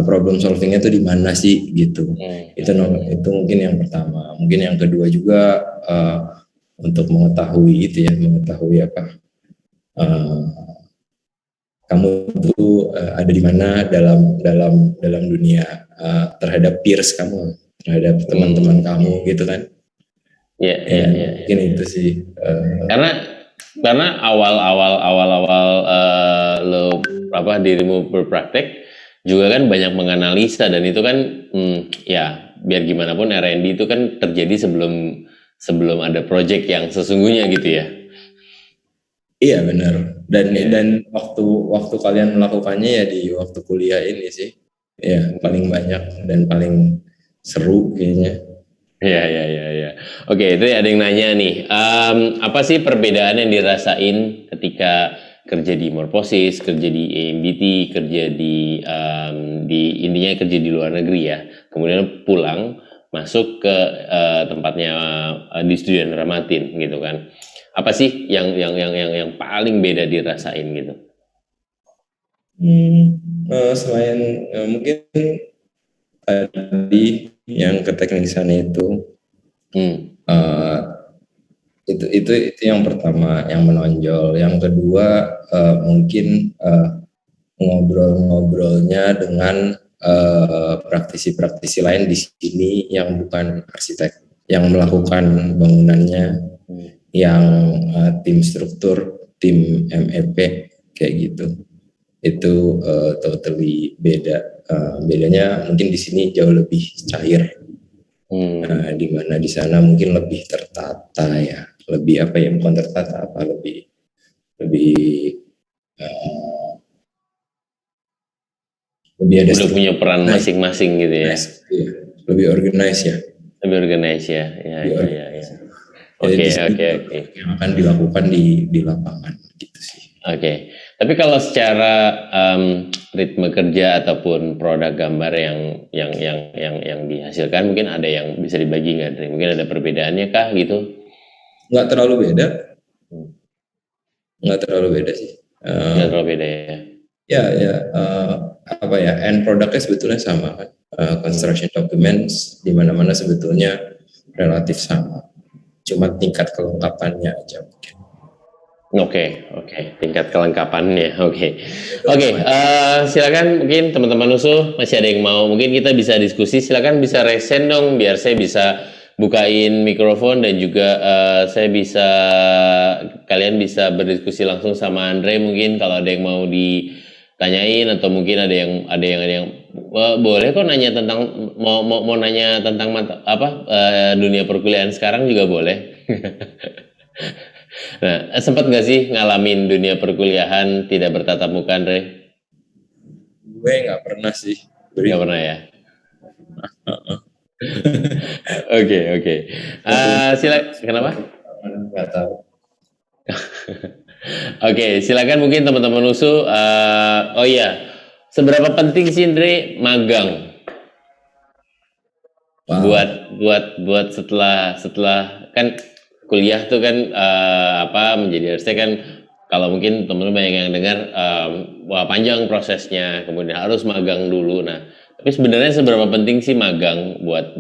problem solving-nya itu di mana sih gitu. Itu mungkin yang pertama. Mungkin yang kedua juga untuk mengetahui kamu tuh ada di mana dalam dunia, terhadap peers kamu, terhadap teman-teman kamu gitu kan. Iya. Mungkin itu sih. Karena awal lo dirimu berpraktek juga kan banyak menganalisa, dan itu kan biar gimana pun R&D itu kan terjadi sebelum ada project yang sesungguhnya gitu ya. Iya benar. Dan waktu kalian melakukannya ya di waktu kuliah ini sih. Ya paling banyak dan paling seru kayaknya. Iya. Oke, itu ada yang nanya nih. Apa sih perbedaan yang dirasain ketika kerja di Morphosis, kerja di AMBT, kerja intinya kerja di luar negeri ya. Kemudian pulang masuk ke tempatnya di Studio Ramatin gitu kan. Apa sih yang paling beda dirasain gitu? Selain mungkin tadi yang keteknisan itu yang pertama yang menonjol. Yang kedua mungkin ngobrol-ngobrolnya dengan praktisi-praktisi lain di sini yang bukan arsitek, yang melakukan bangunannya, yang tim struktur, tim MEP kayak gitu. Itu totally beda. Bedanya mungkin di sini jauh lebih cair. Di mana di sana mungkin lebih tertata ya, lebih bukan tertata, Lebih ada Udah punya peran Nah, masing-masing gitu ya. iya, lebih organize ya. Lebih organize ya. Ya, Lebih ya, organize. ya, ya. Jadi Oke, di sini oke, oke. yang akan dilakukan di lapangan gitu sih. Oke. Tapi kalau secara ritme kerja ataupun produk gambar yang dihasilkan mungkin ada yang bisa dibagi nggak, Dre? Mungkin ada perbedaannya kah gitu? Nggak terlalu beda. Nggak terlalu beda sih. Nggak terlalu beda ya. Apa ya, end produknya sebetulnya sama kan. Construction documents di mana-mana sebetulnya relatif sama, cuma tingkat kelengkapannya aja mungkin. Oke, tingkat kelengkapannya. Oke, silakan mungkin teman-teman USU masih ada yang mau, mungkin kita bisa diskusi. Silakan bisa resen dong, biar saya bisa bukain mikrofon dan juga kalian bisa berdiskusi langsung sama Andre. Mungkin kalau ada yang mau ditanyain atau mungkin ada yang boleh kok nanya tentang mau nanya tentang dunia perkuliahan sekarang juga boleh. Nah, sempat nggak sih ngalamin dunia perkuliahan tidak bertatap muka, Andre? Gue nggak pernah sih. Nggak pernah ya? Oke. Kenapa? Nggak tahu. Oke, silakan mungkin teman-teman USU. Oh iya, seberapa penting sih, Andre, magang? Wow. Buat setelah kan kuliah tuh kan menjadi arsitek kan, kalau mungkin teman-teman banyak yang dengar wah panjang prosesnya, kemudian harus magang dulu. Nah, tapi sebenarnya seberapa penting sih magang buat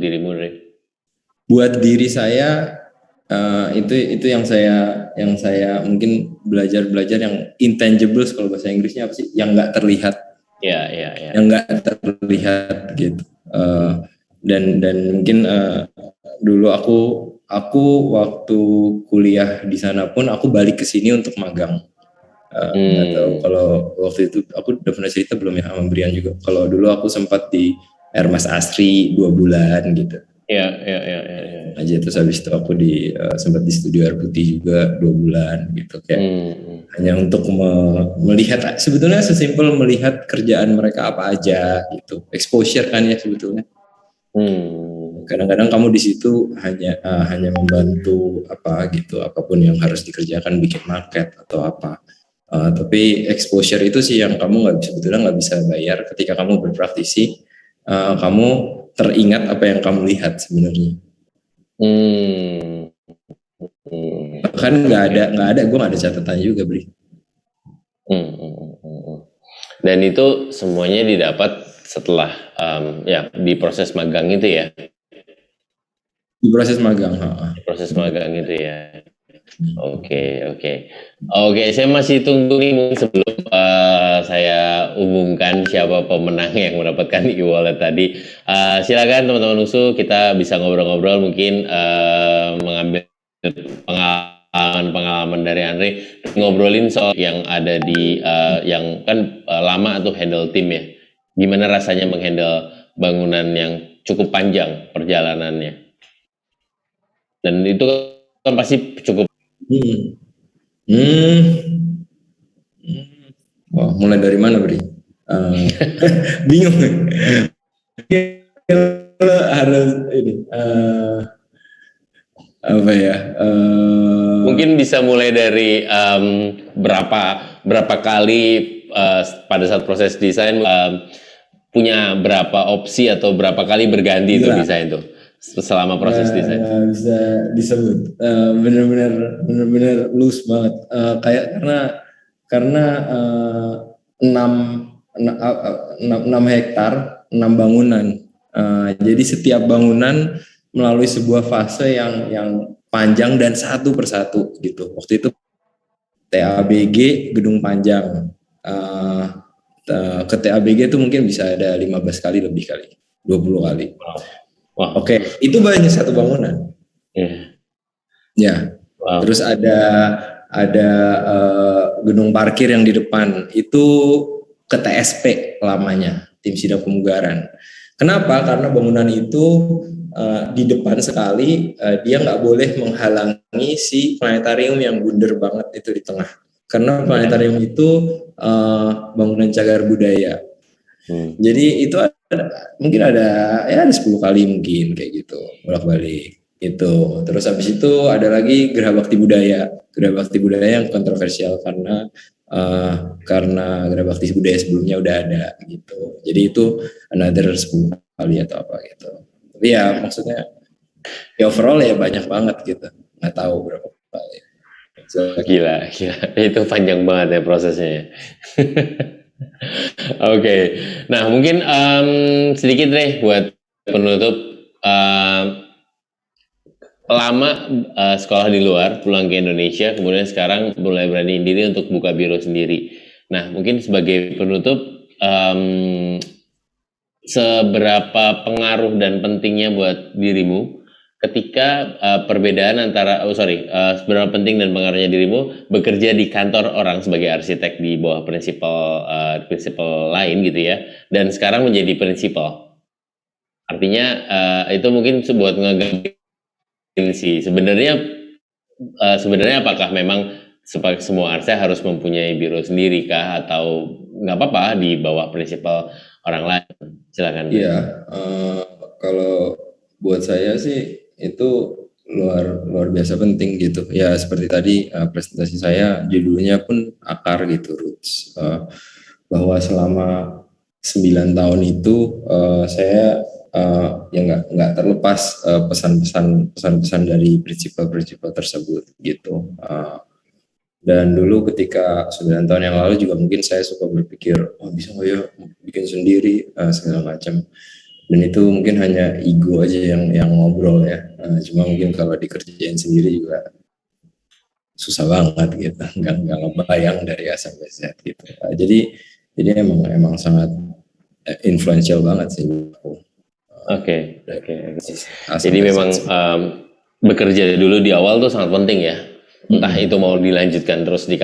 dirimu, Dre? Buat diri saya itu yang saya mungkin belajar yang intangibles, kalau bahasa Inggrisnya apa sih? Yang nggak terlihat. Ya. Yang nggak terlihat gitu. Dan mungkin dulu aku waktu kuliah di sana pun aku balik ke sini untuk magang. Nggak tahu kalau waktu itu aku udah pernah cerita belum ya sama Brian juga. Kalau dulu aku sempat di Hermas Asri 2 bulan gitu. Ya. Aja terus habis itu aku sempat di Studio Air Putih juga 2 bulan gitu kayak hanya untuk melihat, sebetulnya sesimpel melihat kerjaan mereka apa aja gitu, exposure kan ya sebetulnya. Kadang-kadang kamu di situ hanya membantu apapun yang harus dikerjakan, bikin market atau apa. Tapi exposure itu sih yang kamu sebetulnya nggak bisa bayar. Ketika kamu berpraktisi, kamu teringat apa yang kamu lihat sebenarnya. Bahkan nggak ada, gue nggak ada catatan juga, Bri. Dan itu semuanya didapat setelah di proses magang itu ya. Di proses magang. Proses magang itu ya. Oke. Saya masih tunggu nih mungkin sebelum saya umumkan siapa pemenang yang mendapatkan e-wallet tadi. Silakan teman-teman USU, kita bisa ngobrol-ngobrol, mungkin mengambil pengalaman dari Andre, ngobrolin soal yang ada di yang kan lama tuh handle tim ya. Gimana rasanya menghandle bangunan yang cukup panjang perjalanannya? Dan itu kan pasti cukup. Wah, mulai dari mana, Bri? Bingung. Harus ini apa ya? Mungkin bisa mulai dari berapa kali pada saat proses desain punya berapa opsi atau berapa kali berganti itu desain tuh selama proses desain? Bisa disebut benar-benar loose banget. Kayak karena 6 hektar 6 bangunan. Jadi setiap bangunan melalui sebuah fase yang panjang dan satu persatu gitu. Waktu itu TABG gedung panjang. Ke TABG itu mungkin bisa ada 15 kali lebih kali, 20 kali. Wow. Oke, itu banyak satu bangunan. Ya. Wow. Terus ada gedung parkir yang di depan itu ke TSP lamanya, tim sidang pemugaran. Kenapa? Karena bangunan itu di depan sekali dia nggak boleh menghalangi si planetarium yang bundar banget itu di tengah. Karena planetarium itu bangunan cagar budaya. Jadi itu mungkin ada 10 kali mungkin kayak gitu bolak-balik itu. Terus habis itu ada lagi Geraha Bakti Budaya. Geraha Bakti Budaya yang kontroversial karena Geraha Bakti Budaya sebelumnya udah ada gitu. Jadi itu another 10 kali atau apa gitu. Tapi ya maksudnya ya overall ya banyak banget gitu. Nggak tahu berapa kali. So, Gila. Itu panjang banget ya prosesnya. Oke. Nah, mungkin sedikit deh buat penutup. Lama sekolah di luar, pulang ke Indonesia, kemudian sekarang mulai beraniin diri untuk buka biro sendiri. Nah, mungkin sebagai penutup, seberapa pengaruh dan pentingnya buat dirimu ketika perbedaan antara seberapa penting dan pengaruhnya dirimu bekerja di kantor orang sebagai arsitek di bawah prinsipal lain gitu ya, dan sekarang menjadi prinsipal. Artinya itu mungkin buat ngegambarin sih sebenarnya apakah memang semua arsitek harus mempunyai biro sendiri kah, atau nggak apa-apa di bawah prinsipal orang lain? Silakan. Iya, kalau buat saya sih itu luar biasa penting gitu ya. Seperti tadi presentasi saya judulnya pun akar gitu, roots, bahwa selama 9 tahun itu saya ya nggak terlepas pesan-pesan dari prinsipal tersebut gitu. Dan dulu ketika 9 tahun yang lalu juga mungkin saya suka berpikir, bisa nggak ya bikin sendiri segala macam. Dan itu mungkin hanya ego aja yang ngobrol ya. Cuma mungkin kalau dikerjain sendiri juga susah banget gitu, nggak ngebayang dari A sampai Z gitu. Jadi emang sangat influential banget sih. Oke. Jadi memang bekerja dulu di awal tuh sangat penting ya. Entah itu mau dilanjutkan terus di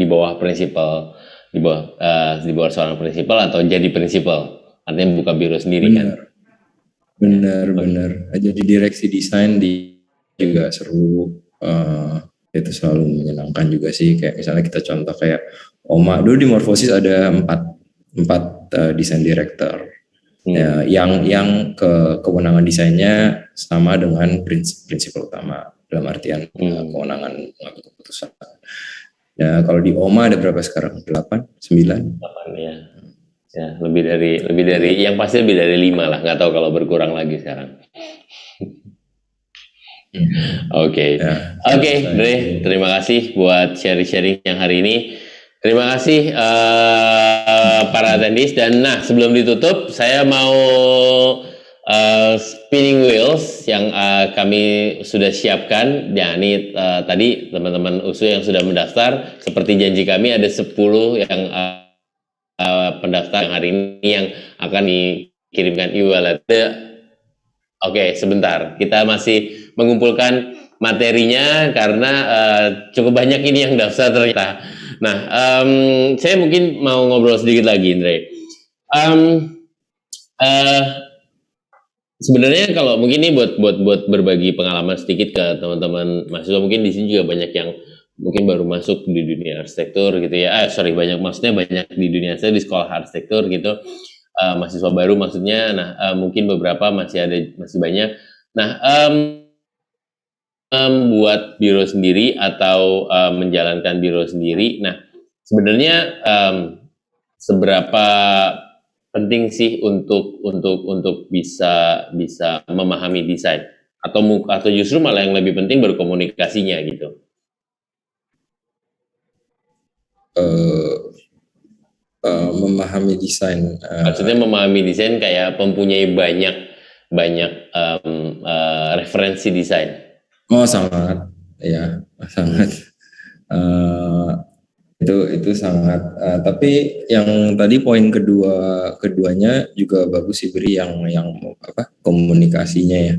bawah prinsipal, di bawah seorang prinsipal, atau jadi prinsipal, artinya buka biro sendiri. Bener. Jadi direksi desain juga seru, itu selalu menyenangkan juga sih. Kayak misalnya kita contoh kayak Oma, dulu di Morfosis ada 4 desain director. Ya, yang kewenangan desainnya sama dengan prinsipal utama, dalam artian kewenangan mengambil keputusan. Ya, kalau di OMA ada berapa sekarang? 8, 9? 8 ya. Ya, lebih dari yang pasti lebih dari 5 lah, nggak tahu kalau berkurang lagi sekarang. Oke, Dre, terima kasih buat sharing yang hari ini. Terima kasih para attendees. Dan sebelum ditutup, saya mau spinning wheels yang kami sudah siapkan. Ya, ini tadi teman-teman USU yang sudah mendaftar, seperti janji kami ada 10 yang pendaftar yang hari ini yang akan dikirimkan e-wallet. Oke, sebentar, kita masih mengumpulkan materinya karena cukup banyak ini yang daftar ternyata. Nah, saya mungkin mau ngobrol sedikit lagi, Andre. Sebenarnya kalau mungkin ini buat berbagi pengalaman sedikit ke teman-teman mahasiswa, mungkin di sini juga banyak yang mungkin baru masuk di dunia arsitektur gitu ya. Banyak di dunia arsitektur, di sekolah arsitektur gitu. Mahasiswa baru maksudnya. Nah, mungkin beberapa masih banyak. Nah, buat biro sendiri atau menjalankan biro sendiri. Nah, sebenarnya seberapa penting sih untuk bisa memahami desain, atau justru malah yang lebih penting berkomunikasinya gitu. Memahami desain. Maksudnya memahami desain kayak mempunyai banyak referensi desain. Oh, sangat, ya, sangat. Itu sangat. Tapi yang tadi poin keduanya juga bagus sih, Bri, yang komunikasinya ya.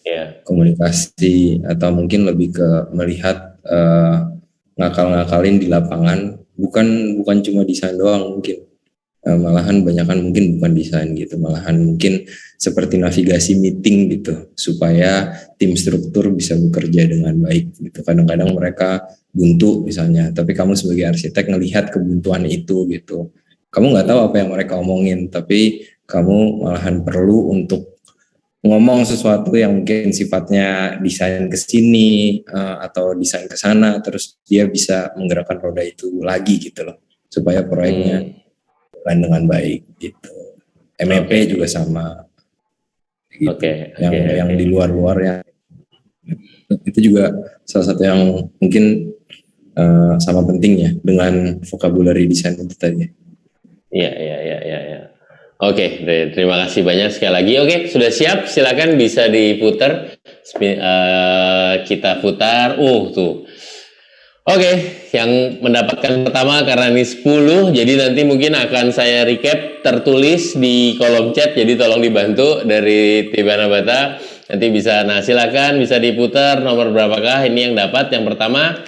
Yeah. Komunikasi, atau mungkin lebih ke melihat ngakal-ngakalin di lapangan, bukan cuma desain doang mungkin. Malahan banyakan mungkin bukan desain gitu, malahan mungkin seperti navigasi meeting gitu, supaya tim struktur bisa bekerja dengan baik gitu. Kadang-kadang mereka buntu misalnya, tapi kamu sebagai arsitek ngelihat kebuntuan itu gitu. kamu nggak tahu apa yang mereka omongin, tapi kamu malahan perlu untuk ngomong sesuatu yang mungkin sifatnya desain ke sini atau desain ke sana, terus dia bisa menggerakkan roda itu lagi gitu loh, supaya proyeknya jalan dengan baik gitu. MEP juga sama gitu. Yang di luar-luarnya itu juga salah satu yang mungkin sama pentingnya dengan vocabulary desain itu tadi. Iya. Oke, terima kasih banyak sekali lagi. Oke, sudah siap? Silakan bisa diputar. Kita putar. Tuh. Oke, yang mendapatkan pertama karena ini 10, jadi nanti mungkin akan saya recap tertulis di kolom chat, jadi tolong dibantu dari tim Anabata. Nanti bisa, silakan bisa diputar nomor berapakah ini yang dapat. Yang pertama,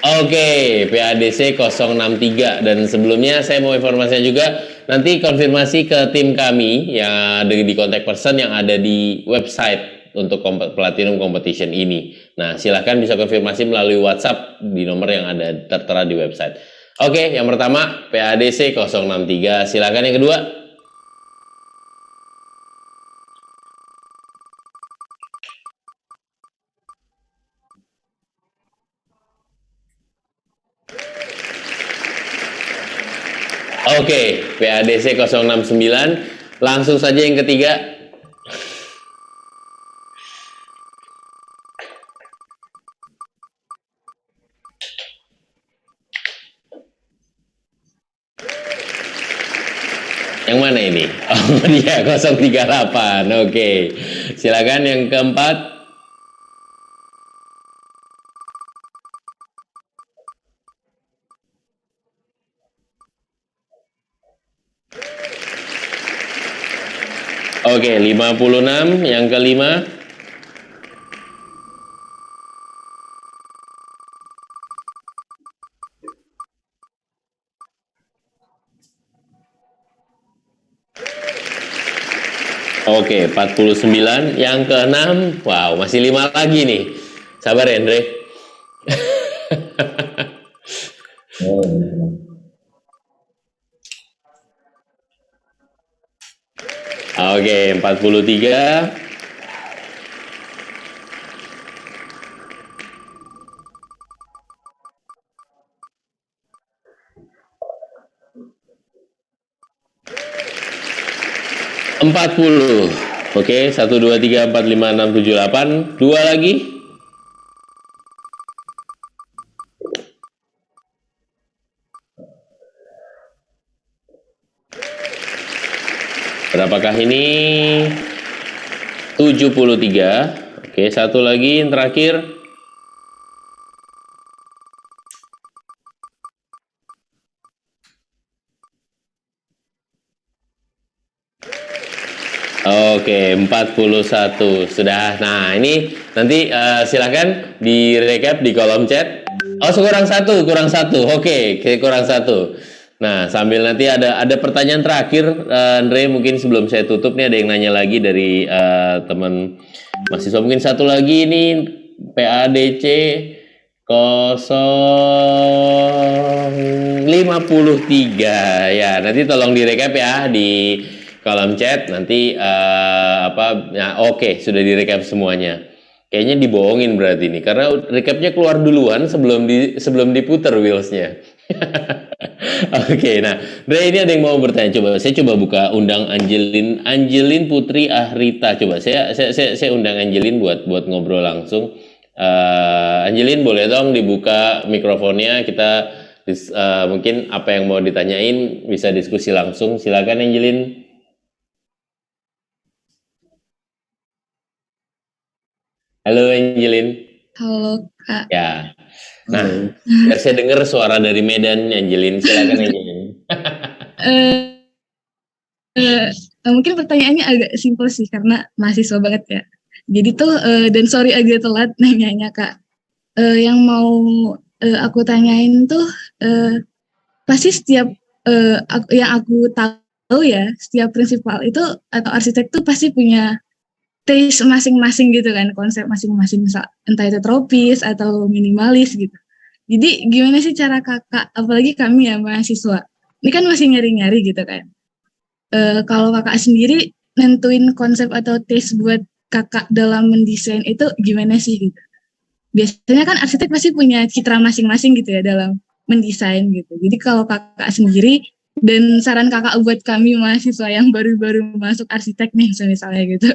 oke, PADC 063. Dan sebelumnya saya mau informasinya juga, nanti konfirmasi ke tim kami yang ada di contact person yang ada di website untuk Platinum Competition ini. Nah, silahkan bisa konfirmasi melalui WhatsApp di nomor yang ada tertera di website. Oke, yang pertama PADC 063. Silahkan yang kedua. Oke, PADC 069. Langsung saja yang ketiga. Yang mana ini? Oh, dia 038. Oke. Silakan yang keempat. Oke, 56 yang kelima. Oke, 49 yang keenam. Wow, masih 5 lagi nih. Sabar ya, Andre. Oke, 43. Oke, 1, 2, 3, 4, 5, 6, 7, 8. 2 lagi. Berapakah ini? 73. Oke, 1 lagi yang terakhir. Oke, 41 sudah. Nah, ini nanti silakan direkap di kolom chat. Oh, kurang satu. Oke, kurang satu. Nah, sambil nanti ada pertanyaan terakhir, Andre, mungkin sebelum saya tutup nih ada yang nanya lagi dari teman mahasiswa. Mungkin satu lagi ini PADC 053. Ya, nanti tolong direkap ya di kolom chat nanti oke, sudah direkap semuanya. Kayaknya dibohongin berarti ini karena recapnya keluar duluan sebelum diputar wheelsnya. Oke, nah, Dre, ini ada yang mau bertanya. Saya coba buka undang Angelin Putri Ahrita. Coba saya undang Angelin buat ngobrol langsung. Angelin, boleh dong dibuka mikrofonnya, kita mungkin apa yang mau ditanyain bisa diskusi langsung. Silakan Angelin. Halo Angelin. Halo Kak. Ya. Nah, biar saya dengar suara dari Medan, Angelin. Silakan Angelin. Mungkin pertanyaannya agak simpel sih karena mahasiswa banget ya. Jadi tuh dan sorry agak telat nanyanya Kak. Yang mau aku tanyain tuh pasti setiap yang aku tahu ya, setiap prinsipal itu atau arsitek tuh pasti punya taste masing-masing gitu kan, konsep masing-masing, misal entah itu tropis atau minimalis gitu. Jadi gimana sih cara kakak, apalagi kami ya mahasiswa, ini kan masih nyari-nyari gitu kan. Kalau kakak sendiri nentuin konsep atau taste buat kakak dalam mendesain itu gimana sih gitu? Biasanya kan arsitek pasti punya citra masing-masing gitu ya dalam mendesain gitu. Jadi kalau kakak sendiri dan saran kakak buat kami mahasiswa yang baru-baru masuk arsitek nih misalnya gitu,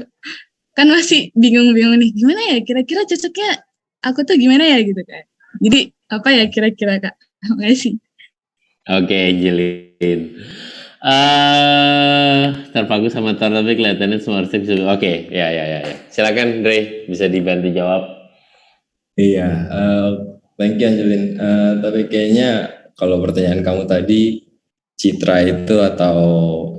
kan masih bingung-bingung nih gimana ya kira-kira cocoknya aku tuh gimana ya gitu kan. Jadi apa ya kira-kira kak? Makasih. Oke, Angelin. Terpaku sama Thor tapi kelihatannya semua arsip. Oke, ya. Silakan Dre, bisa dibantu jawab. Iya, thank you Angelin. Tapi kayaknya kalau pertanyaan kamu tadi, citra itu atau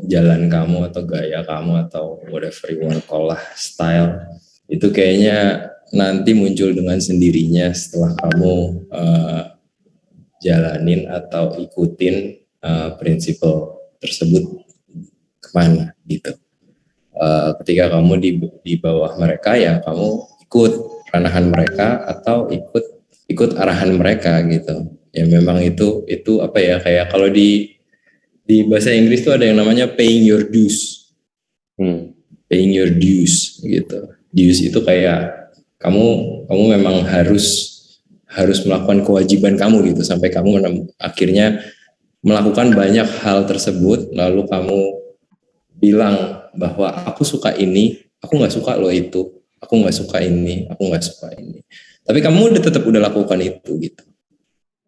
jalan kamu atau gaya kamu atau whatever you want call lah, style, itu kayaknya nanti muncul dengan sendirinya setelah kamu jalanin atau ikutin prinsip tersebut kemana gitu. Ketika kamu di bawah mereka ya kamu ikut ranahan mereka atau ikut arahan mereka gitu. Ya memang itu apa ya, kayak kalau di bahasa Inggris tuh ada yang namanya paying your dues. Paying your dues gitu. Dues itu kayak kamu memang harus melakukan kewajiban kamu gitu sampai kamu akhirnya melakukan banyak hal tersebut, lalu kamu bilang bahwa aku suka ini, aku nggak suka lo itu, aku nggak suka ini, aku nggak suka ini. Tapi kamu tetap udah lakukan itu gitu.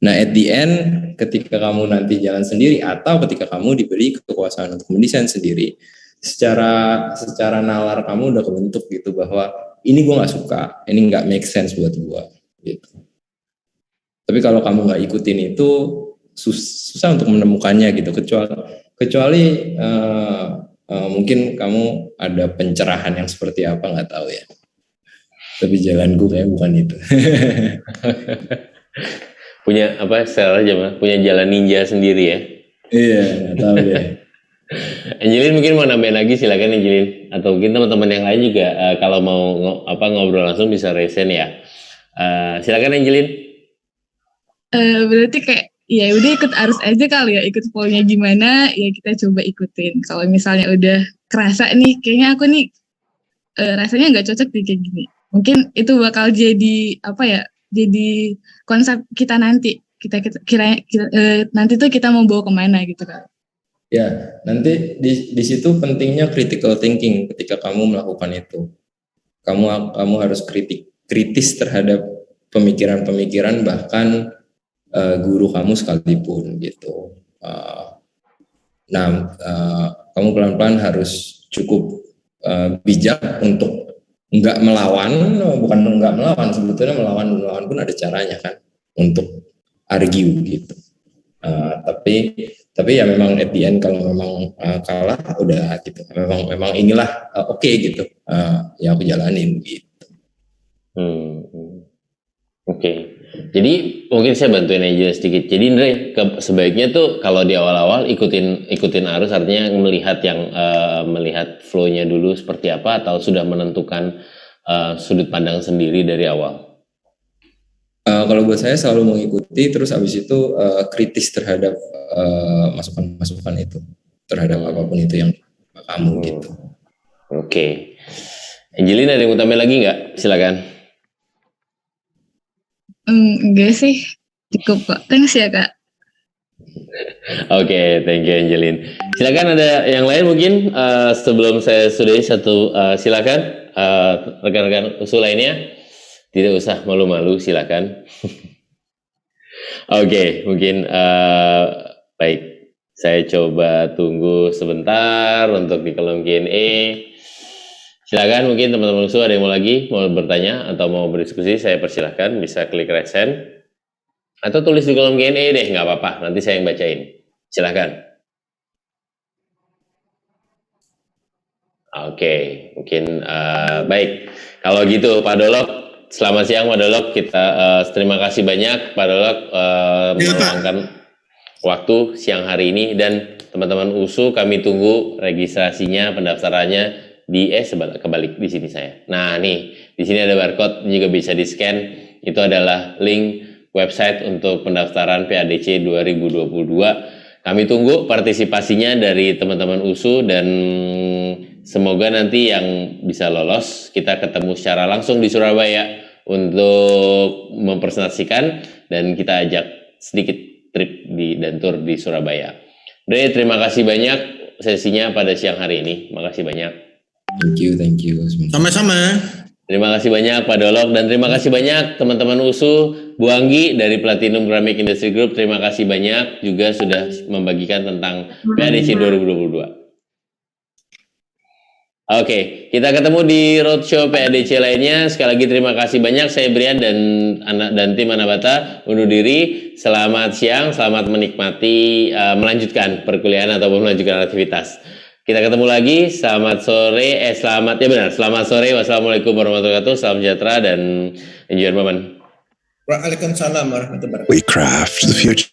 Nah at the end, ketika kamu nanti jalan sendiri atau ketika kamu diberi kekuasaan untuk mendesain sendiri, secara nalar kamu udah kebentuk gitu bahwa ini gue nggak suka, ini nggak make sense buat gue gitu. Tapi kalau kamu nggak ikutin itu susah untuk menemukannya gitu, kecuali mungkin kamu ada pencerahan yang seperti apa nggak tahu ya. Tapi jalanku kayak bukan itu. Punya apa secara aja mah? Punya jalan ninja sendiri ya? Iya, nggak tahu deh. Angelin mungkin mau nambahin lagi, silakan Angelin. Atau mungkin teman-teman yang lain juga kalau mau ngobrol langsung bisa resen ya. Silakan Angelin. Berarti kayak ya udah ikut arus aja kali ya, ikut flow-nya gimana ya kita coba ikutin. Kalau misalnya udah kerasa nih kayaknya aku nih rasanya nggak cocok nih kayak gini, mungkin itu bakal jadi apa ya, jadi konsep kita nanti kita nanti tuh kita mau bawa kemana gitu kan. Ya, nanti di situ pentingnya critical thinking ketika kamu melakukan itu. Kamu harus kritis terhadap pemikiran-pemikiran bahkan guru kamu sekalipun gitu. Kamu pelan-pelan harus cukup bijak untuk nggak melawan, sebetulnya melawan pun ada caranya kan untuk argue gitu. Tapi ya memang at the end kalau memang kalah udah gitu. Memang inilah oke gitu. Ya aku jalanin gitu. Oke. Jadi mungkin saya bantuin aja sedikit. Jadi Andre, sebaiknya tuh kalau di awal-awal ikutin arus, artinya melihat flow-nya dulu seperti apa, atau sudah menentukan sudut pandang sendiri dari awal? Kalau buat saya selalu mengikuti, terus habis itu kritis terhadap masukan-masukan itu, terhadap apapun itu yang kamu gitu. Oke. Angelina ada yang mau tambah lagi nggak? Silakan. Enggak sih, cukup kok. Thanks ya kak. Oke, thank you Angelin. Silakan ada yang lain mungkin sebelum saya sudahi satu, silakan rekan-rekan usul lainnya. Tidak usah malu-malu, silakan. Oke, mungkin baik. Saya coba tunggu sebentar untuk di kolom Q&A. Silakan mungkin teman-teman usul ada yang mau bertanya atau mau berdiskusi, saya persilahkan bisa klik raise hand atau tulis di kolom Q&A deh, nggak apa-apa, nanti saya yang bacain. Silakan. Oke, mungkin baik. Kalau gitu Pak Dolok, selamat siang Pak Dolok. Kita terima kasih banyak Pak Dolok meluangkan waktu siang hari ini, dan teman-teman USU kami tunggu registrasinya, pendaftarannya di kebalik di sini saya. Nah, nih, di sini ada barcode juga bisa di-scan. Itu adalah link website untuk pendaftaran PADC 2022. kami tunggu partisipasinya dari teman-teman USU dan semoga nanti yang bisa lolos kita ketemu secara langsung di Surabaya untuk mempresentasikan dan kita ajak sedikit trip dan tour di Surabaya. Dre, terima kasih banyak sesinya pada siang hari ini. Makasih banyak. Thank you. Sama-sama. Terima kasih banyak Pak Dolok dan terima kasih banyak teman-teman USU. Bu Anggi dari Platinum Ceramic Industry Group, terima kasih banyak juga sudah membagikan tentang PADC 2022. Oke, kita ketemu di roadshow PADC lainnya. Sekali lagi terima kasih banyak. Saya Brian dan tim Anabata undur diri. Selamat siang, selamat menikmati melanjutkan perkuliahan ataupun melanjutkan aktivitas. Kita ketemu lagi. Selamat sore. Selamat sore. Wassalamualaikum warahmatullahi wabarakatuh. Salam sejahtera dan enjoy moment. Waalaikumsalam warahmatullahi wabarakatuh. We craft the future.